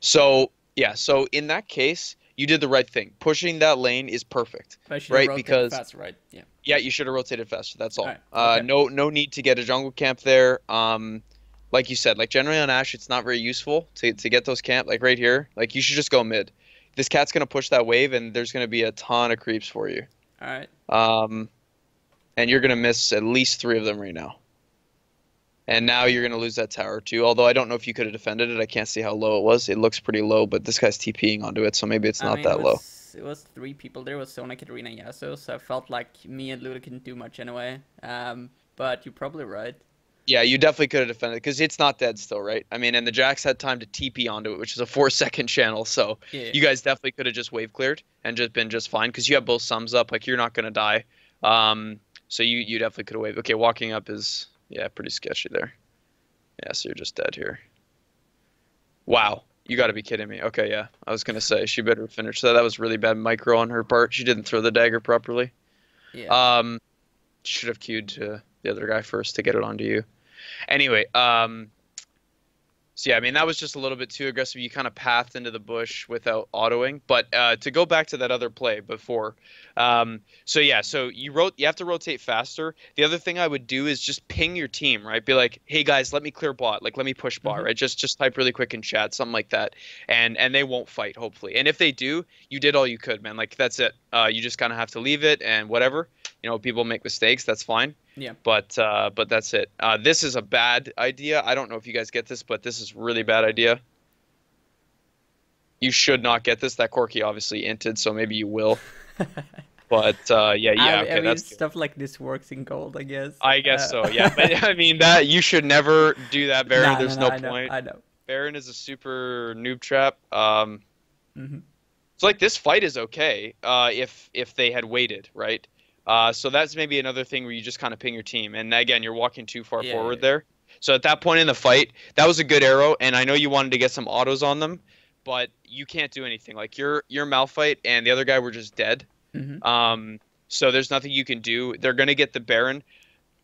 So, yeah, so in that case, you did the right thing. Pushing that lane is perfect, right? Because faster, right? Yeah. Yeah, you should have rotated faster. That's all. Right. Okay. No need to get a jungle camp there. Like you said, like, generally on Ashe, it's not very useful to get those camp, like, right here. Like, you should just go mid. This cat's going to push that wave, and there's going to be a ton of creeps for you. All right. And you're going to miss at least 3 of them right now. And now you're going to lose that tower too. Although I don't know if you could have defended it. I can't see how low it was. It looks pretty low, but this guy's TPing onto it, so maybe it's not that low. It was 3 people there. It was Sona, Katarina, and Yasuo, so I felt like me and Luda couldn't do much anyway. But you're probably right. Yeah, you definitely could have defended it because it's not dead still, right? I mean, and the Jax had time to TP onto it, which is a 4-second channel. So you guys definitely could have just wave cleared and just been just fine because you have both sums up. Like, you're not going to die. So you definitely could have waved. Okay, walking up is yeah pretty sketchy there. Yeah, so you're just dead here. Wow, you got to be kidding me. Okay, yeah, I was gonna say she better finish that. That was really bad micro on her part. She didn't throw the dagger properly. Yeah. Um, should have queued to the other guy first to get it onto you. Anyway, so yeah, I mean that was just a little bit too aggressive. You kind of pathed into the bush without autoing. But to go back to that other play before, so yeah, so you have to rotate faster. The other thing I would do is just ping your team, right? Be like, hey guys, let me clear bot, like let me push bot, Hmm. right? Just type really quick in chat, something like that, and they won't fight hopefully. And if they do, you did all you could, man. Like that's it. You just kind of have to leave it and whatever. You know, people make mistakes. That's fine. Yeah. But that's it. This is a bad idea. I don't know if you guys get this, but this is really bad idea. You should not get this. That Corky obviously inted, so maybe you will. But yeah, I okay, mean, that's good. stuff like this works in gold, I guess. I guess so, yeah. But I mean that you should never do that, Baron. No, no, There's no. no I know. point. I know. Baron is a super noob trap. Hmm. So like this fight is okay, if they had waited, right? So that's maybe another thing where you just kind of ping your team. And again, you're walking too far Yeah, forward yeah, there. So at that point in the fight, that was a good arrow, and I know you wanted to get some autos on them, but you can't do anything. Like your Malphite and the other guy were just dead. yeah. Hmm. So there's nothing you can do. They're gonna get the Baron.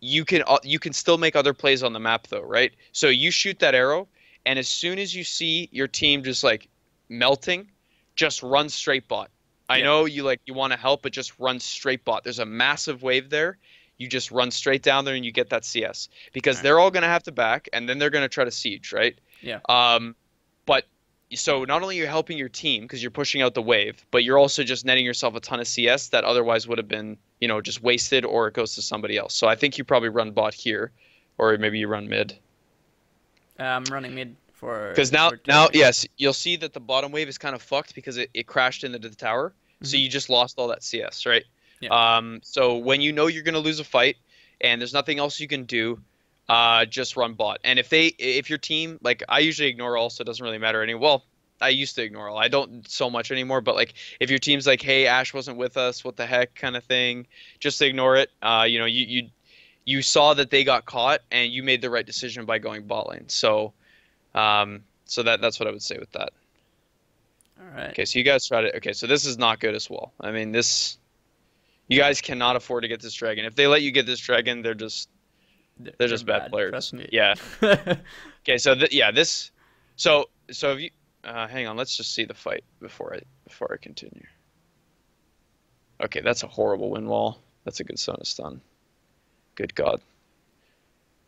You can still make other plays on the map though, right? So you shoot that arrow, and as soon as you see your team just like melting, just run straight bot. I Yeah. know you want to help, but just run straight bot. There's a massive wave there. You just run straight down there and you get that CS All because right. they're all gonna have to back, and then they're gonna try to siege, right? Yeah. But so not only are you helping your team because you're pushing out the wave, but you're also just netting yourself a ton of CS that otherwise would have been, just wasted or it goes to somebody else. So I think you probably run bot here, or maybe you run mid. I'm running mid Because now, for now, Turkey. yes, you'll see that the bottom wave is kind of fucked because it crashed into the tower. So Hmm. you just lost all that CS, right? Yeah. So when you know you're gonna lose a fight and there's nothing else you can do, just run bot. And if your team, like I usually ignore all, so it doesn't really matter any. Well, I used to ignore all. I don't so much anymore. But like if your team's like, hey, Ashe wasn't with us, what the heck, kind of thing, just ignore it. You saw that they got caught and you made the right decision by going bot lane. So that's what I would say with that. All right. Okay, so you guys tried it. Okay, so this is not good as well. I mean, you guys cannot afford to get this dragon. If they let you get this dragon, they're They're just bad bad. players. Trust me. Yeah. Okay, so yeah, this. So if you hang on, let's just see the fight before I continue. Okay, that's a horrible win wall. That's a good Sona stun. Good God,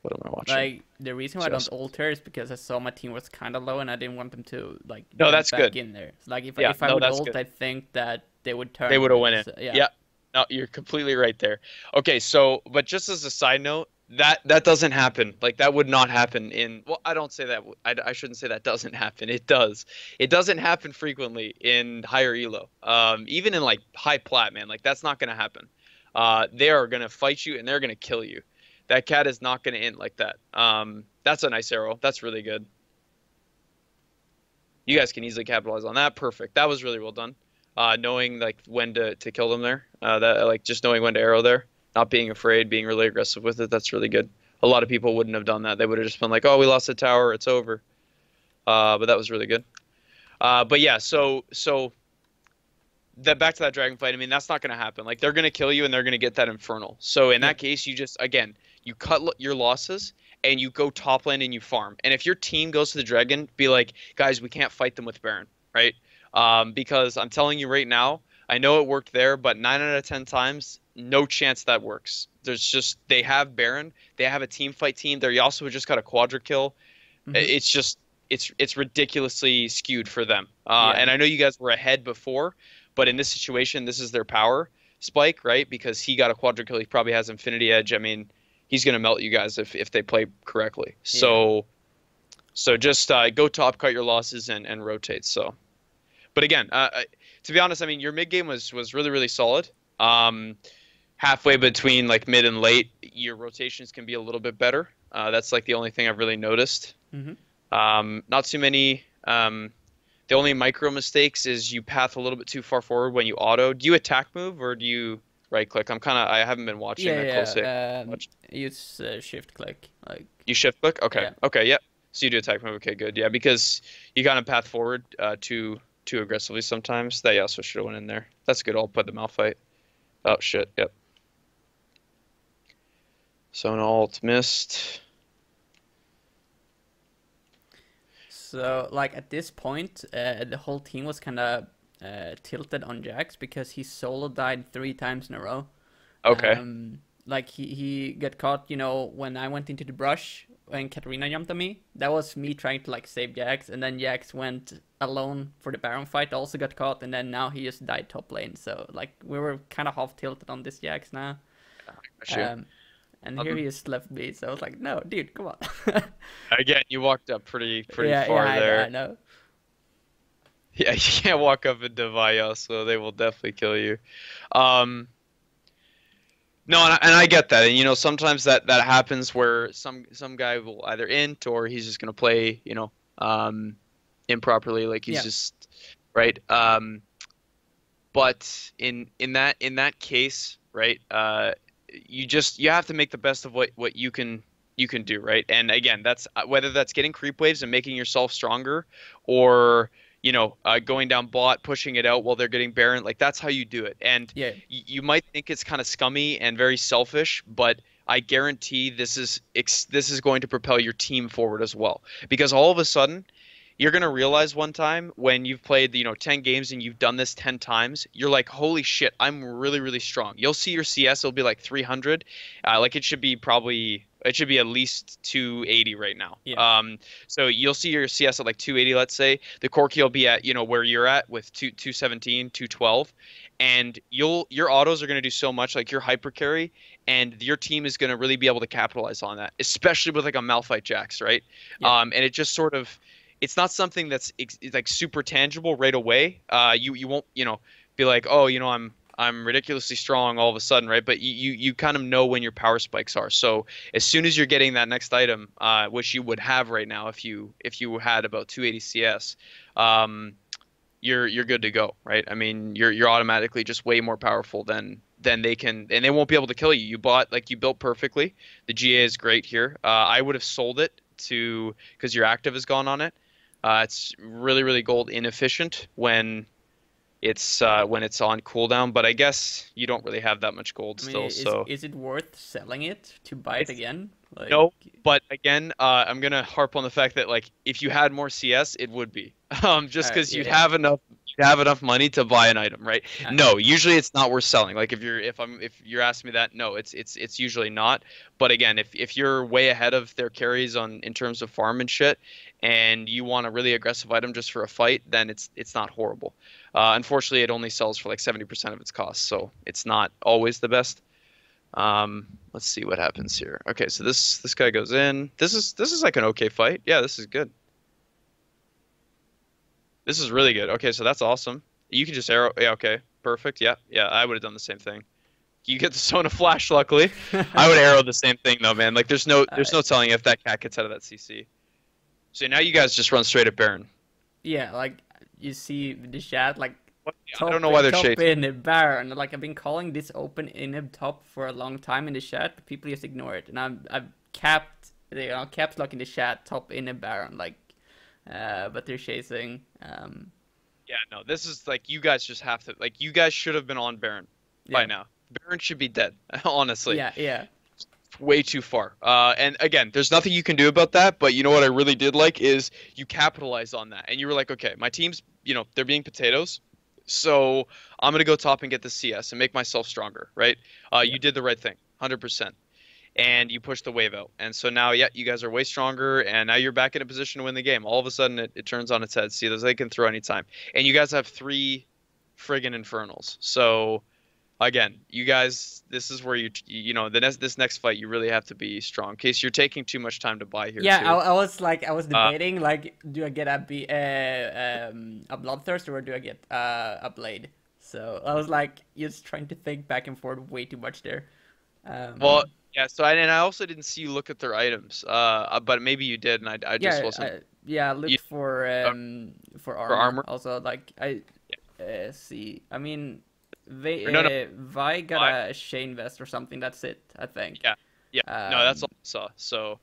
what am I watching? Like the reason why I don't Just alter is because I saw my team was kind of low and I didn't want them to like no, jump that's back good. in there. So, like if Yeah, if I no, would that's ult, good. I think that they would turn They would on have me. went in. So, yeah. Yeah. No, you're completely right there. Okay, so but just as a side note, that doesn't happen. Like that would not happen in. Well, I don't say that. I shouldn't say that doesn't happen. It does. It doesn't happen frequently in higher elo. Even in like high plat, man. Like that's not gonna happen. They are gonna fight you and they're gonna kill you. That cat is not gonna end like that. That's a nice arrow. That's really good. You guys can easily capitalize on that. Perfect. That was really well done. Knowing like when to kill them there. That like just knowing when to arrow there, not being afraid, being really aggressive with it. That's really good. A lot of people wouldn't have done that. They would have just been like, "Oh, we lost the tower. It's over." But that was really good. But yeah, so that back to that dragon fight. I mean, that's not going to happen. Like they're going to kill you and they're going to get that infernal. So in Yeah. that case, you just again you cut your losses and you go top lane and you farm. And if your team goes to the dragon, be like, guys, we can't fight them with Baron, right? Because I'm telling you right now, I know it worked there, but 9 out of 10 times, no chance that works. There's just they have Baron, they have a team fight team. They also just got a quadra kill. Hmm. It's just it's ridiculously skewed for them. Yeah. And I know you guys were ahead before, but in this situation, this is their power spike, right? Because he got a quadra kill, he probably has Infinity Edge. I mean, he's gonna melt you guys if they play correctly. Yeah. So just go top, cut your losses, and rotate. So, but again, to be honest, I mean your mid game was really really solid. Halfway between like mid and late, your rotations can be a little bit better. That's like the only thing I've really noticed. Hmm. Not too many. The only micro mistakes is you path a little bit too far forward when you auto. Do you attack move or do you right click? I haven't been watching that Yeah, closely. yeah. Much. Use shift click. Like, You shift click? Okay. yeah. Okay, yep. So you do attack move. Okay, good. Yeah, because you kind of path forward too aggressively sometimes. That you also should have went in there. That's good. I'll put the Malphite. Oh shit. Yep. So an alt missed. So like at this point, the whole team was kind of tilted on Jax because he solo died 3 times in a row. Okay. Like he got caught, you know, when I went into the brush when Katarina jumped on me. That was me trying to like save Jax, and then Jax went alone for the Baron fight. Also got caught, and then now he just died top lane. So like we were kind of half tilted on this Jax now. Got you. Um, and here he just left me. So I was like, no, dude, come on. Again, you walked up pretty Yeah, far I there. know. Yeah, you can't walk up into Vaya, so they will definitely kill you. Um, no, and I get that. And you know, sometimes that happens where some guy will either int or he's just gonna play, improperly, like he's Yeah, just right. But in that case, right, you have to make the best of what you can do, right? And again, that's whether that's getting creep waves and making yourself stronger, or going down bot, pushing it out while they're getting Baron. Like that's how you do it. And yeah, you might think it's kind of scummy and very selfish, but I guarantee this is going to propel your team forward as well, because all of a sudden you're going to realize one time when you've played 10 games and you've done this 10 times, you're like, holy shit, I'm really really strong. You'll see your CS, it'll be like 300. Like it should be at least 280 right now. yeah, So you'll see your CS at like 280, let's say. The Corki will be at where you're at with 217, 212, and your autos are going to do so much, like your hyper carry, and your team is going to really be able to capitalize on that, especially with like a Malphite Jax, right? yeah. And it just sort of, it's not something that's like super tangible right away. You won't be like, oh, I'm ridiculously strong all of a sudden, right? But you kind of know when your power spikes are. So as soon as you're getting that next item, which you would have right now if you had about 280 CS, you're good to go, right? I mean, you're automatically just way more powerful than they can, and they won't be able to kill you. You built perfectly. The GA is great here. I would have sold it to because your active has gone on it. It's really really gold inefficient when it's on cooldown, but I guess you don't really have that much gold I mean, still, so is it worth selling it to buy it it's again? Like, no. But again, I'm gonna harp on the fact that like if you had more CS, it would be just because yeah, you'd yeah. have enough money to buy an item, right? Uh, No, usually it's not worth selling. Like if you're asking me that, no, it's usually not. But again, if you're way ahead of their carries in terms of farm and shit, and you want a really aggressive item just for a fight, then it's not horrible. Unfortunately, it only sells for like 70% of its cost, so it's not always the best. Let's see what happens here. Okay, so this guy goes in. This is like an okay fight. Yeah, this is good. This is really good. Okay, so that's awesome. You can just arrow. Yeah, okay, perfect. Yeah, yeah. I would have done the same thing. You get the Sona flash, luckily. I would arrow the same thing though, man. Like there's no uh, there's no telling if that cat gets out of that CC. So now you guys just run straight at Baron. yeah, like you see the chat, like What? I don't know why they're top chasing. in the Baron. Like I've been calling this open inhib top for a long time in the chat, but people just ignore it, and I've capped caps lock in the chat top inhib Baron, like, but they're chasing. Yeah, no, this is like you guys just have to like you guys should have been on Baron by Yeah, now. Baron should be dead, honestly. yeah, yeah, Way too far. And again, there's nothing you can do about that. But you know what I really did like is you capitalized on that, and you were like, okay, my team's, they're being potatoes, so I'm gonna go top and get the CS and make myself stronger, right? yeah. You did the right thing, 100%, and you pushed the wave out, and so now, yeah, you guys are way stronger, and now you're back in a position to win the game. All of a sudden, it turns on its head. See, they can throw anytime, and you guys have 3 friggin' infernals, so. Again, you guys, this is where this next fight you really have to be strong. In case you're taking too much time to buy here Yeah, too. I was Uh, debating like, do I get a bloodthirst or do I get a blade? So I was like, just trying to think back and forth way too much there. well, Um, yeah. So I also didn't see you look at their items. But maybe you did, and I just yeah, wasn't. yeah, I You, looked uh, for for armor. armor. Also, like I see. I mean, Or no, no, Vi got Vi. a Shane vest or something. That's it, I think. Yeah, yeah. No, that's all Um, I saw. So,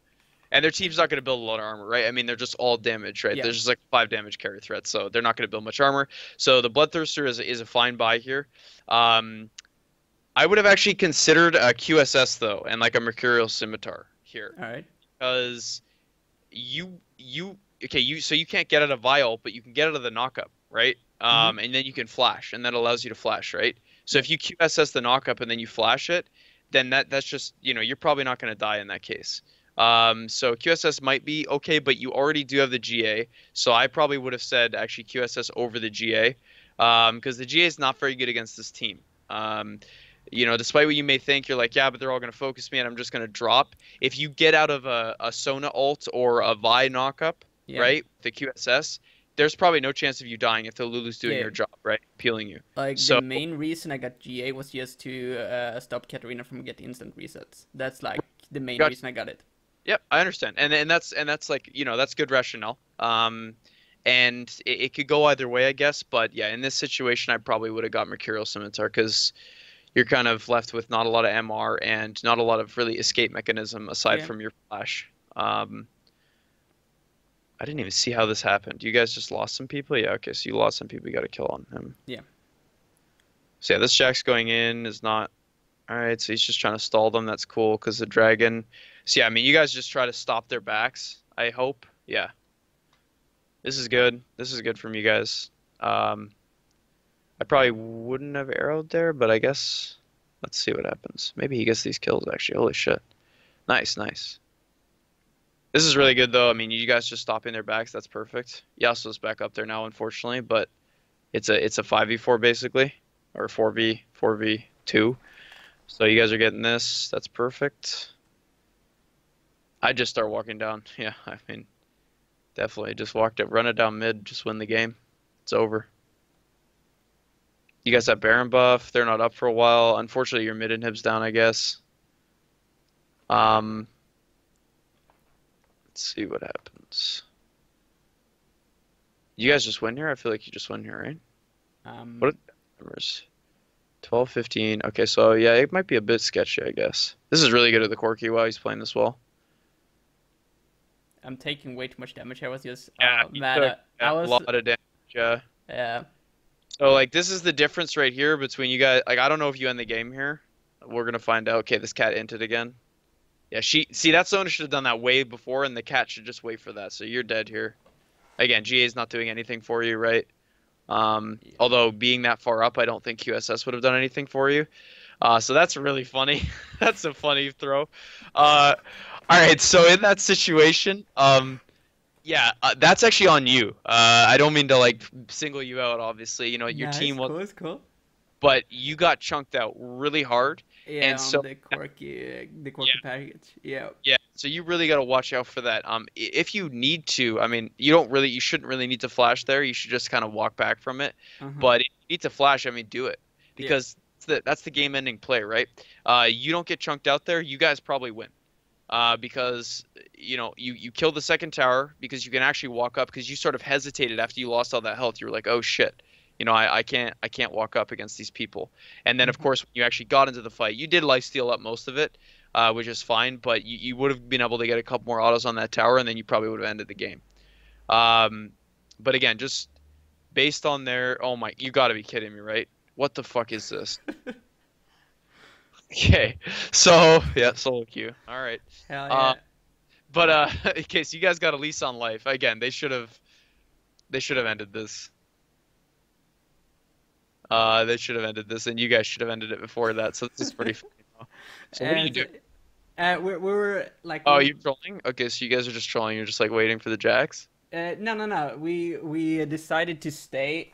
and their team's not going to build a lot of armor, right? I mean, they're just all damage, right? yeah. There's just like 5 damage carry threats, so they're not going to build much armor. So the Bloodthirster is a fine buy here. Um, I would have actually considered a QSS though, and like a Mercurial Scimitar here, All right. because you okay, so you can't get out of vial, but you can get out of the knockup, right? Mm-hmm. And then you can flash, and that allows you to flash, right? So Yeah. if you QSS the knockup and then you flash it, then that's just, you're probably not going to die in that case. So QSS might be okay, but you already do have the GA, so I probably would have said actually QSS over the GA, because the GA is not very good against this team. Despite what you may think, you're like, yeah, but they're all going to focus me and I'm just going to drop. If you get out of a Sona ult or a Vi knockup, Yeah. right, the QSS, there's probably no chance of you dying if the Lulu's doing Yeah. their job, right, peeling you. Like the So, main reason I got GA was just to stop Katarina from getting instant resets. That's like the main got, reason I got it. yep, I understand, and that's like that's good rationale. And it could go either way, I guess, but yeah, in this situation, I probably would have got Mercurial Scimitar because you're kind of left with not a lot of MR and not a lot of really escape mechanism aside Yeah. from your flash. I didn't even see how this happened. You guys just lost some people? Yeah, okay, so you lost some people. You got to kill on him. Yeah. So yeah, this Jack's going in is not... Alright, so he's just trying to stall them. That's cool, because the dragon... So yeah, I mean, you guys just try to stop their backs, I hope. Yeah. This is good. This is good from you guys. I probably wouldn't have arrowed there, but I guess... Let's see what happens. Maybe he gets these kills, actually. Holy shit. Nice, nice. This is really good, though. I mean, you guys just stopping their backs. That's perfect. Yasuo's back up there now, unfortunately, but it's a 5v4, basically. Or 4v2. So you guys are getting this. That's perfect. I just start walking down. Yeah, I mean, definitely. Just run it down mid, just win the game. It's over. You guys have Baron buff. They're not up for a while. Unfortunately, your mid inhib's down, I guess. Let's see what happens. You guys just win here? I feel like you just win here, right? What are the numbers? 12, 15. Okay, so yeah, it might be a bit sketchy, I guess. This is really good at the Corki while he's playing this well. I'm taking way too much damage. I was just Yeah, mad. I a was lot of damage. Yeah. yeah. So like this is the difference right here between you guys. Like I don't know if you end the game here. We're gonna find out. Okay, this cat entered again. Yeah, that Sona should have done that way before, and the cat should just wait for that. So you're dead here. Again, GA's not doing anything for you, right? Although being that far up, I don't think QSS would have done anything for you. So that's really funny. That's a funny throw. All right, so in that situation, yeah, that's actually on you. I don't mean to like single you out, obviously. Your team was, cool. It's cool. but you got chunked out really hard. Yeah, And so the quirky Yeah. package. Yeah. Yeah, so you really got to watch out for that. If you need to, I mean, you shouldn't really need to flash there. You should just kind of walk back from it. Uh-huh. But if you need to flash, I mean, do it Yeah. because that's the game-ending play, right? You don't get chunked out there, you guys probably win. Because you kill the second tower because you can actually walk up because you sort of hesitated after you lost all that health. You were like, oh shit. I can't walk up against these people. And then, of course, when you actually got into the fight, you did lifesteal up most of it, which is fine. But you would have been able to get a couple more autos on that tower, and then you probably would have ended the game. But again, just based on oh my, you got to be kidding me, right? What the fuck is this? Okay, so yeah, solo queue. All right. Hell yeah. But okay, so you guys got a lease on life. Again, they should have ended this. They should have ended this, and you guys should have ended it before that. So this is pretty funny. So what do you do? We were like. Oh, you're trolling? Okay, so you guys are just trolling. You're just like waiting for the jacks. No. We decided to stay.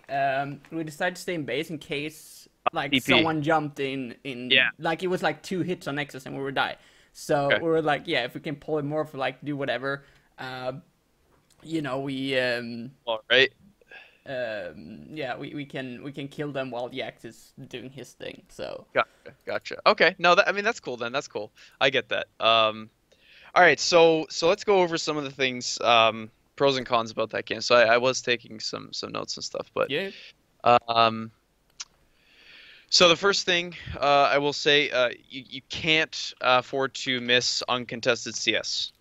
We decided to stay in base in case like TP. someone jumped in. Yeah. Like it was like 2 hits on Nexus and we would die. So Okay. we were like, yeah, if we can pull it more for like do whatever. We All right. yeah, we can kill them while Yax is doing his thing. So Gotcha. Okay. No, I mean that's cool then. That's cool. I get that. All right. So let's go over some of the things, pros and cons about that game. So I was taking some notes and stuff, but yeah. um. So the first thing I will say, you can't afford to miss uncontested CS.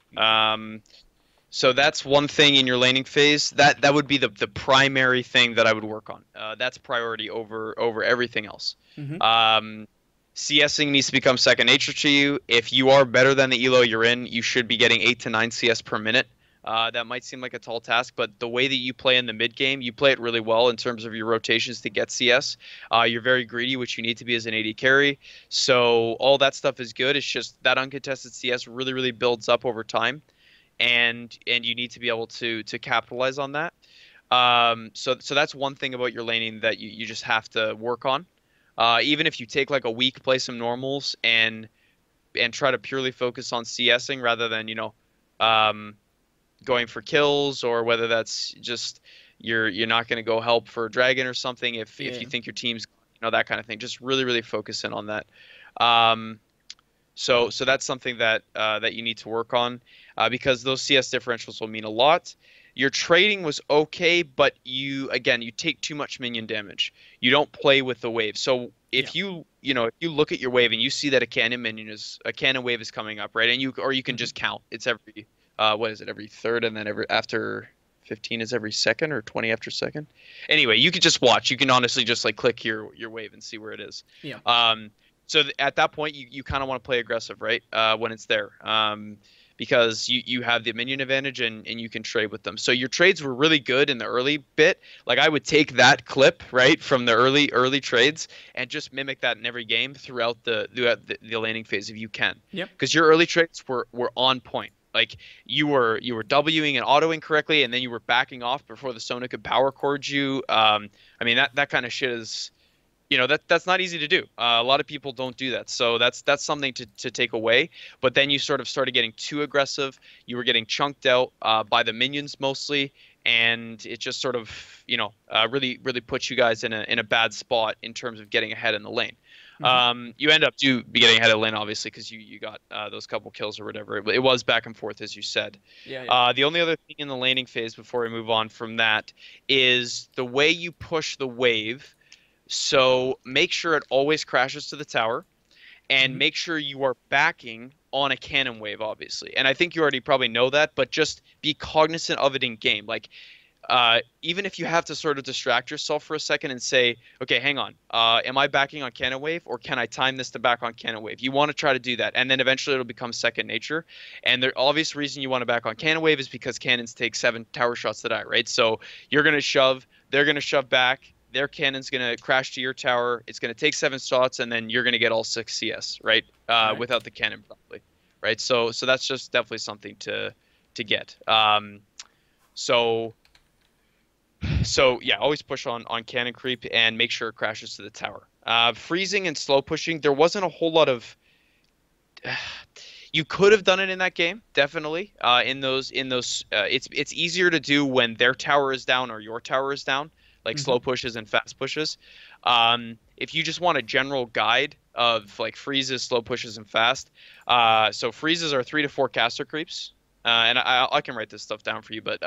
So that's one thing in your laning phase. That would be the primary thing that I would work on. That's priority over everything else. Mm-hmm. Um, CSing needs to become second nature to you. If you are better than the elo you're in, you should be getting 8 to 9 CS per minute. That might seem like a tall task, but the way that you play in the mid game, you play it really well in terms of your rotations to get CS. You're very greedy, which you need to be as an AD carry. So all that stuff is good. It's just that uncontested CS really builds up over time, and you need to be able to capitalize on that. So that's one thing about your laning that you just have to work on. Even if you take like a week, play some normals, and try to purely focus on CSing rather than um, going for kills, or whether that's just you're not going to go help for a dragon or something if Yeah. you think your team's that kind of thing. Just really focus in on that. Um, so that's something that you need to work on, because those CS differentials will mean a lot. Your trading was okay, but you take too much minion damage. You don't play with the wave. So Yeah. if you look at your wave and you see that a cannon wave is coming up, right? And you can Mm-hmm. just count. It's every what is it? Every third, and then every after 15 is every second, or 20 after second. Anyway, you could just watch. You can honestly just like click your wave and see where it is. Yeah. At that point, you kind of want to play aggressive, right? When it's there, because you have the minion advantage, and you can trade with them. So your trades were really good in the early bit. Like I would take that clip right from the early trades and just mimic that in every game throughout the laning phase if you can, Yep. because your early trades were on point. Like you were Wing and autoing correctly, and then you were backing off before the Sona could power chord you. I mean that kind of shit is that's not easy to do. A lot of people don't do that, so that's something to take away. But then you sort of started getting too aggressive. You were getting chunked out by the minions mostly, and it just sort of really puts you guys in a bad spot in terms of getting ahead in the lane. Mm-hmm. You end up be getting ahead of the lane, obviously, because you got those couple kills or whatever. It was back and forth, as you said. Yeah. Yeah. The only other thing in the laning phase before we move on from that is the way you push the wave. So make sure it always crashes to the tower, and Mm-hmm. make sure you are backing on a cannon wave, obviously. And I think you already probably know that, but just be cognizant of it in game. Like, even if you have to sort of distract yourself for a second and say, okay, hang on, am I backing on cannon wave, or can I time this to back on cannon wave? You want to try to do that, and then eventually it'll become second nature. And the obvious reason you want to back on cannon wave is because cannons take 7 tower shots to die, right? So you're going to shove, they're going to shove back, their cannon's going to crash to your tower, it's going to take 7 shots, and then you're going to get all 6 CS, right? All right. Without the cannon, probably, right? So that's just definitely something to get. So so yeah, always push on cannon creep and make sure it crashes to the tower. Freezing and slow pushing, there wasn't a whole lot of. You could have done it in that game, definitely. It's easier to do when their tower is down or your tower is down, like Mm-hmm. slow pushes and fast pushes. If you just want a general guide of like freezes, slow pushes, and fast, so freezes are 3 to 4 caster creeps. And I can write this stuff down for you, but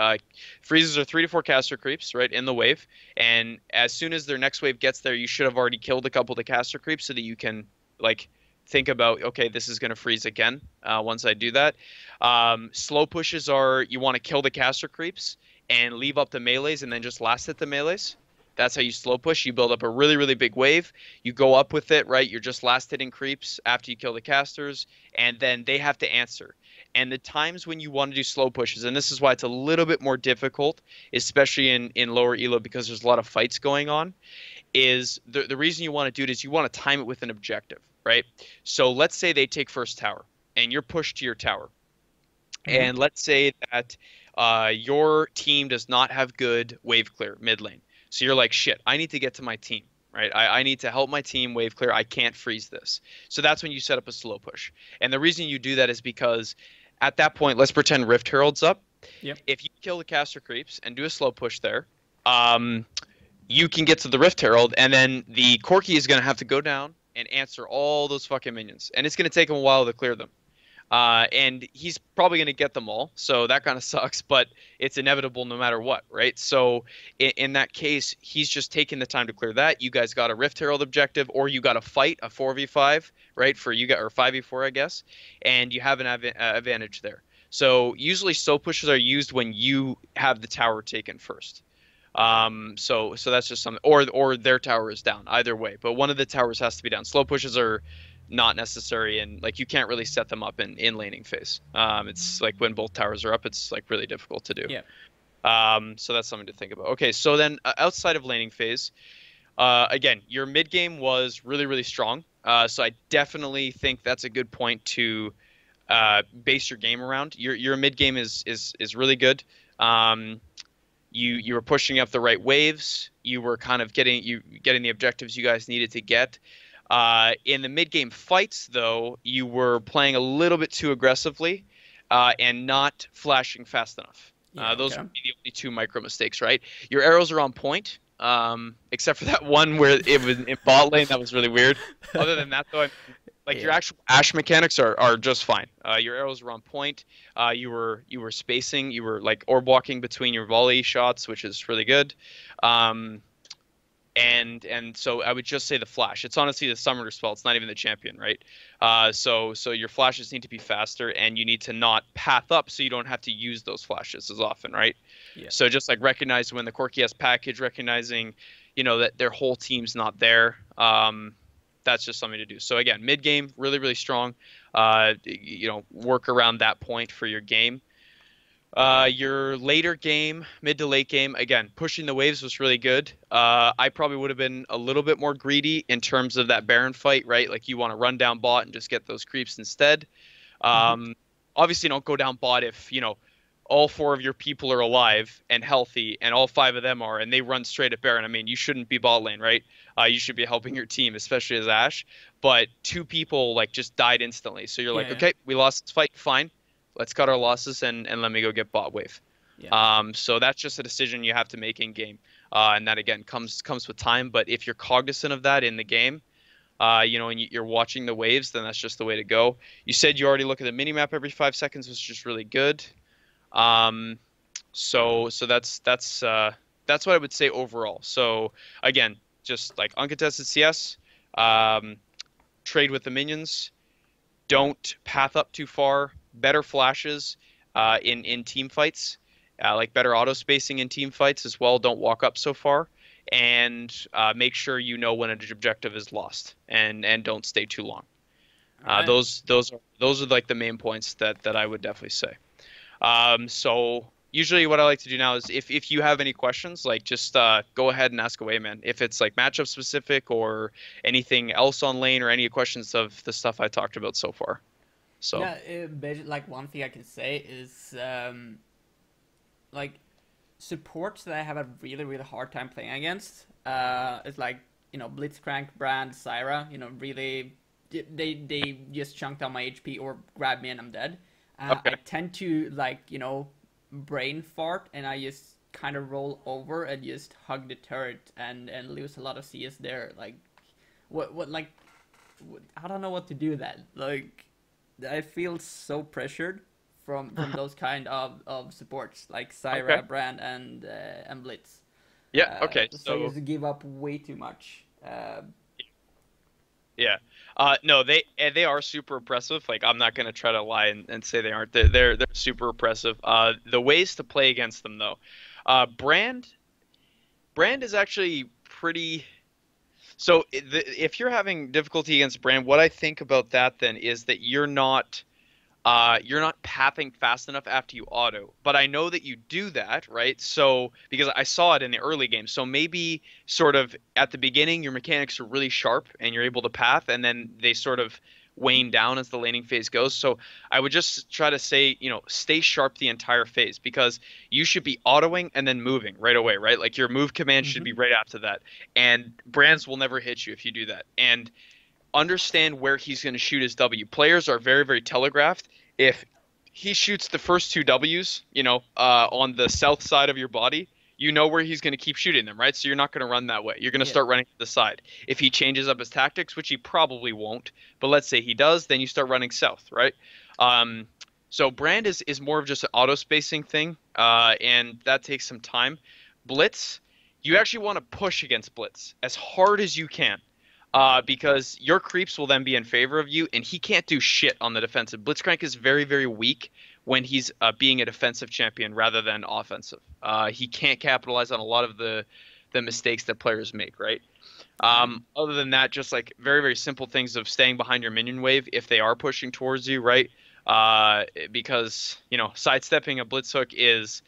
freezes are 3 to 4 caster creeps, right, in the wave. And as soon as their next wave gets there, you should have already killed a couple of the caster creeps so that you can like think about, okay, this is going to freeze again once I do that. Slow pushes are you want to kill the caster creeps and leave up the melees and then just last hit the melees. That's how you slow push. You build up a really big wave. You go up with it, right? You're just last hitting creeps after you kill the casters, and then they have to answer. And the times when you want to do slow pushes, and this is why it's a little bit more difficult, especially in lower elo because there's a lot of fights going on, is the reason you want to do it is you want to time it with an objective, right? So let's say they take first tower and you're pushed to your tower. Mm-hmm. And let's say that your team does not have good wave clear mid lane. So you're like, shit, I need to get to my team, right? I need to help my team wave clear. I can't freeze this. So that's when you set up a slow push. And the reason you do that is because at that point, let's pretend Rift Herald's up. Yep. If you kill the caster creeps and do a slow push there, you can get to the Rift Herald, and then the Corki is going to have to go down and answer all those fucking minions. And it's going to take them a while to clear them. And he's probably going to get them all, so that kind of sucks, but it's inevitable no matter what, right? So in that case, he's just taking the time to clear that. You guys got a Rift Herald objective, or you got to fight a 4v5, right? For you got or 5v4, I guess, and you have an advantage there. So usually slow pushes are used when you have the tower taken first. So that's just something, or their tower is down. Either way, but one of the towers has to be down. Slow pushes are not necessary, and like you can't really set them up in laning phase. It's like when both towers are up, it's like really difficult to do. Yeah. So that's something to think about. Okay, so then outside of laning phase, again, your mid game was really strong. So I definitely think that's a good point to base your game around. Your mid game is really good. You were pushing up the right waves. You were kind of getting the objectives you guys needed to get. In the mid game fights, though, you were playing a little bit too aggressively and not flashing fast enough. Yeah. Those Okay. would be the only two micro mistakes, right? Your arrows are on point, except for that one where it was in bot lane. That was really weird. Other than that, though, like your Yeah. actual Ashe mechanics are just fine. Your arrows were on point. You were spacing. You were like orb walking between your volley shots, which is really good. Um, and so I would just say the flash. It's honestly the summoner spell. It's not even the champion, right? So your flashes need to be faster, and you need to not path up so you don't have to use those flashes as often, right? Yeah. So just like recognize when the Corki has package, recognizing, that their whole team's not there. That's just something to do. So again, mid game really strong. Work around that point for your game. Your later game, mid to late game, again, pushing the waves was really good. I probably would have been a little bit more greedy in terms of that Baron fight, right? Like you want to run down bot and just get those creeps instead. Hmm. Obviously, don't go down bot if, all four of your people are alive and healthy and all five of them are, and they run straight at Baron. I mean, you shouldn't be bot lane, right? You should be helping your team, especially as Ashe. But two people like just died instantly. So you're like, Yeah. okay, we lost this fight, fine. Let's cut our losses and let me go get bot wave. Yeah. So that's just a decision you have to make in game, and that again comes with time. But if you're cognizant of that in the game, and you're watching the waves, then that's just the way to go. You said you already look at the mini map every 5 seconds, which is just really good. Um, so that's what I would say overall. So again, just like uncontested CS, um, trade with the minions, don't path up too far, better flashes in team fights, like better auto spacing in team fights as well. Don't walk up so far, and make sure you know when an objective is lost, and don't stay too long. All right. Those are like the main points that I would definitely say. So usually what I like to do now is if you have any questions, like just go ahead and ask away, man. If it's like matchup specific or anything else on lane or any questions of the stuff I talked about so far. So Yeah. Like one thing I can say is like supports that I have a really hard time playing against. It's like Blitzcrank, Brand, Syra. Really they just chunk down my HP or grab me and I'm dead. I okay, tend to like brain fart and I just kind of roll over and just hug the turret and lose a lot of CS there. Like what like I don't know what to do then. Like I feel so pressured from those kind of supports like okay, Syra, Brand, and Blitz. yeah, okay. So I So just give up way too much. yeah, no, they are super oppressive. Like I'm not gonna try to lie and say they aren't. They're super oppressive. The ways to play against them though, Brand is actually pretty. So if you're having difficulty against Brand, what I think about that then is that you're not pathing fast enough after you auto. But I know that you do that, right? So because I saw it in the early game. So maybe sort of at the beginning your mechanics are really sharp and you're able to path, and then they sort of wane down as the laning phase goes. So I would just try to say, stay sharp the entire phase, because you should be autoing and then moving right away, right? Like your move command should Hmm. be right after that. And brands will never hit you if you do that. And understand where he's going to shoot his W. Players are very telegraphed. If he shoots the first two W's, on the south side of your body, you know where he's going to keep shooting them, right? So you're not going to run that way. You're going to Yeah. start running to the side. If he changes up his tactics, which he probably won't, but let's say he does, then you start running south, right? Um, so Brand is more of just an auto spacing thing, and that takes some time. Blitz, you actually want to push against Blitz as hard as you can, because your creeps will then be in favor of you, and he can't do shit on the defensive. Blitzcrank is very, very weak when he's being a defensive champion rather than offensive. He can't capitalize on a lot of the mistakes that players make, right? Right. Other than that, just like very, very simple things of staying behind your minion wave if they are pushing towards you, right? Because sidestepping a blitz hook it's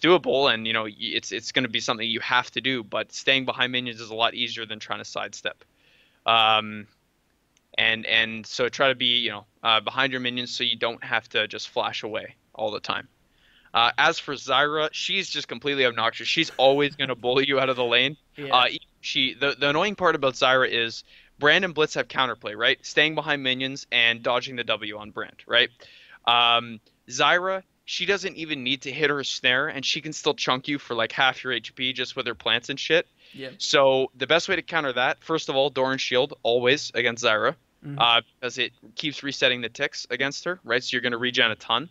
doable, and it's going to be something you have to do. But staying behind minions is a lot easier than trying to sidestep. Um, and so try to be behind your minions so you don't have to just flash away all the time. As for Zyra, she's just completely obnoxious. She's always going to bully you out of the lane. Yeah. The annoying part about Zyra is Brand and Blitz have counterplay, right? Staying behind minions and dodging the W on Brand, right? Zyra, she doesn't even need to hit her snare, and she can still chunk you for like half your HP just with her plants and shit. Yeah. So the best way to counter that, first of all, Doran Shield always against Zyra, Mhm. because it keeps resetting the ticks against her, right? So you're going to regen a ton,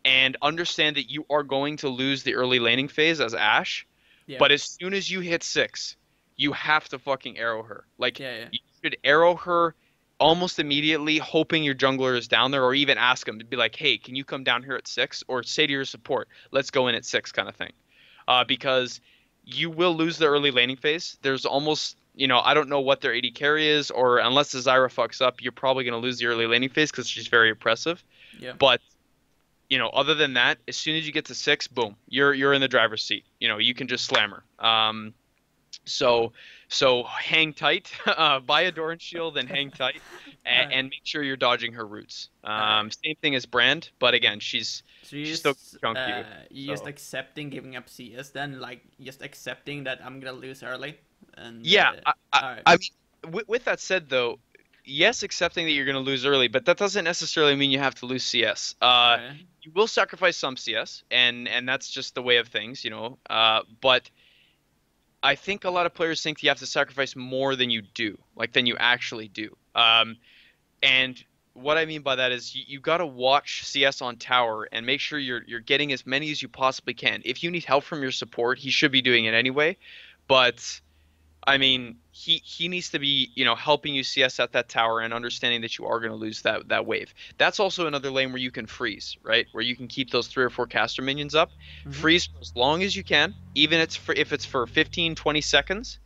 and understand that you are going to lose the early laning phase as Ashe. Yeah. But as soon as you hit 6, you have to fucking arrow her. Like, Yeah. Yeah. you should arrow her almost immediately, hoping your jungler is down there, or even ask him to be like, hey, can you come down here at 6? Or say to your support, let's go in at 6 kind of thing. Because you will lose the early laning phase. There's almost, I don't know what their AD carry is, or unless the Zyra fucks up, you're probably going to lose the early laning phase because she's very oppressive. Yeah. But other than that, as soon as you get to 6, boom, you're in the driver's seat. You can just slam her. So hang tight, buy a Doran shield and hang tight, Alright. and make sure you're dodging her roots. Alright. Same thing as Brand, but again, she's So you she's still just gonna chunk you you. just So accepting giving up CS then, like just accepting that I'm gonna lose early, and yeah, all right. I mean, with that said though, yes, accepting that you're gonna lose early, but that doesn't necessarily mean you have to lose CS. Okay. You will sacrifice some CS, and that's just the way of things. But I think a lot of players think you have to sacrifice more than you do, like than you actually do. And what I mean by that is you got to watch CS on tower and make sure you're getting as many as you possibly can. If you need help from your support, he should be doing it anyway. But I mean, he needs to be, helping you CS at that tower and understanding that you are going to lose that wave. That's also another lane where you can freeze, right? Where you can keep those 3 or 4 caster minions up, Mhm. freeze for as long as you can, even if it's for 15, 20 seconds.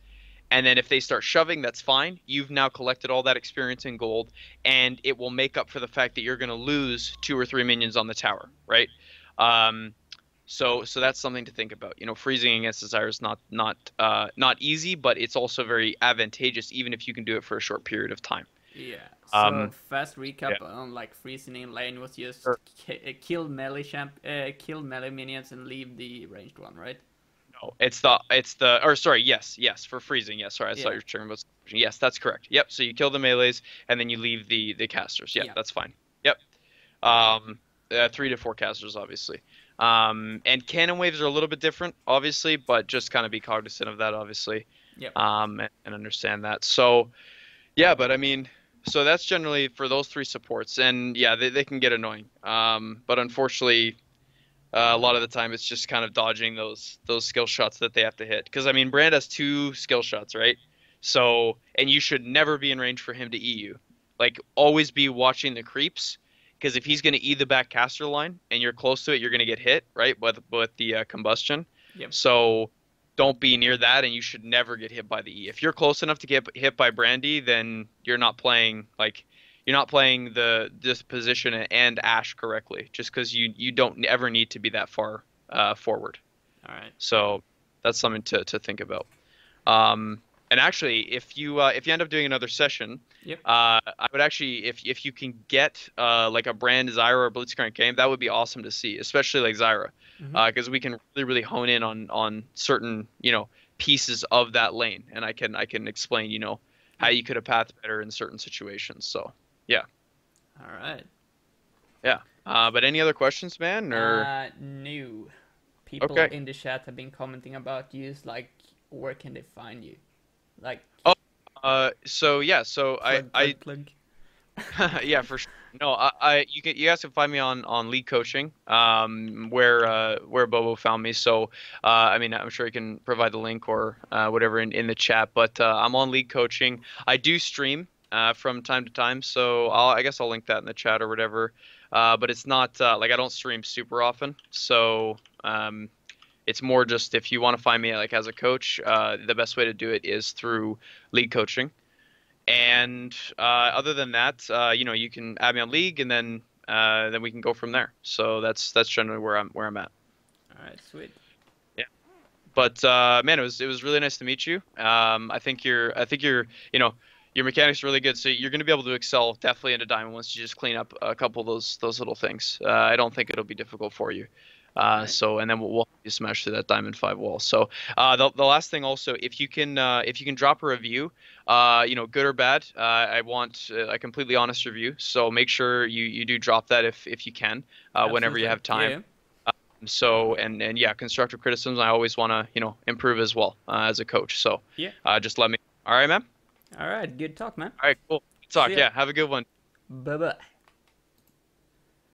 And then if they start shoving, that's fine. You've now collected all that experience in gold, and it will make up for the fact that you're going to lose 2 or 3 minions on the tower, right? Um, so that's something to think about. Freezing against Desire is not easy, but it's also very advantageous, even if you can do it for a short period of time. Yeah. So Um, fast yeah. recap on like freezing in lane was just Sure. kill melee minions and leave the ranged one, right? No, it's the or sorry, yes, for freezing. Yes, sorry, I thought Yeah. you were talking about. Yes, that's correct. Yep. So you kill the melees and then you leave the casters. Yep, Yeah. that's fine. Yep. 3 to 4 casters, obviously. And cannon waves are a little bit different, obviously, but just kind of be cognizant of that, obviously, Yep. and understand that. So, yeah, but I mean, so that's generally for those 3 supports, and yeah, they can get annoying. But unfortunately, a lot of the time it's just kind of dodging those skill shots that they have to hit. Because I mean, Brand has 2 skill shots, right? So, and you should never be in range for him to E you. Like, always be watching the creeps, because if he's going to E the back caster line and you're close to it, you're going to get hit, right? With the combustion. Yep. So, don't be near that, and you should never get hit by the E. If you're close enough to get hit by Brandy, then you're not playing this position and Ashe correctly, just because you don't ever need to be that far forward. All right. So that's something to think about. And actually, if you end up doing another session, Yep. I would actually, if you can get like a Brand Zyra or Blitzcrank game, that would be awesome to see, especially like Zyra, Mhm. because we can really hone in on certain pieces of that lane, and I can explain how Yep. you could have pathed better in certain situations. So yeah, All right. yeah. But any other questions, man? Or No. People okay. in the chat have been commenting about you. Like, where can they find you? Like, Oh, so yeah, so I plug, I plug, plug. yeah, for sure. No, you guys can find me on league coaching, where Bobo found me. So, I mean, I'm sure you can provide the link or whatever in the chat. But I'm on league coaching. I do stream from time to time, so I guess I'll link that in the chat or whatever. But it's not like I don't stream super often, so it's more just if you want to find me like as a coach, the best way to do it is through league coaching. And other than that, you can add me on League, and then we can go from there. So that's generally where I'm at. All right, sweet. Yeah. But man, it was really nice to meet you. I think your mechanics are really good, so you're going to be able to excel definitely into Diamond once you just clean up a couple of those little things. I don't think it'll be difficult for you. All right. And then we'll help you smash through that Diamond 5 wall. So the last thing also, if you can drop a review, good or bad, I want a completely honest review. So make sure you do drop that if you can, whenever you Absolutely. have time. Yeah. So and yeah, constructive criticism. I always want to improve as well as a coach. So Yeah. just let me. All right, man. All right. Good talk, man. All right, cool. Good See talk. ya. Yeah, have a good one. Bye bye.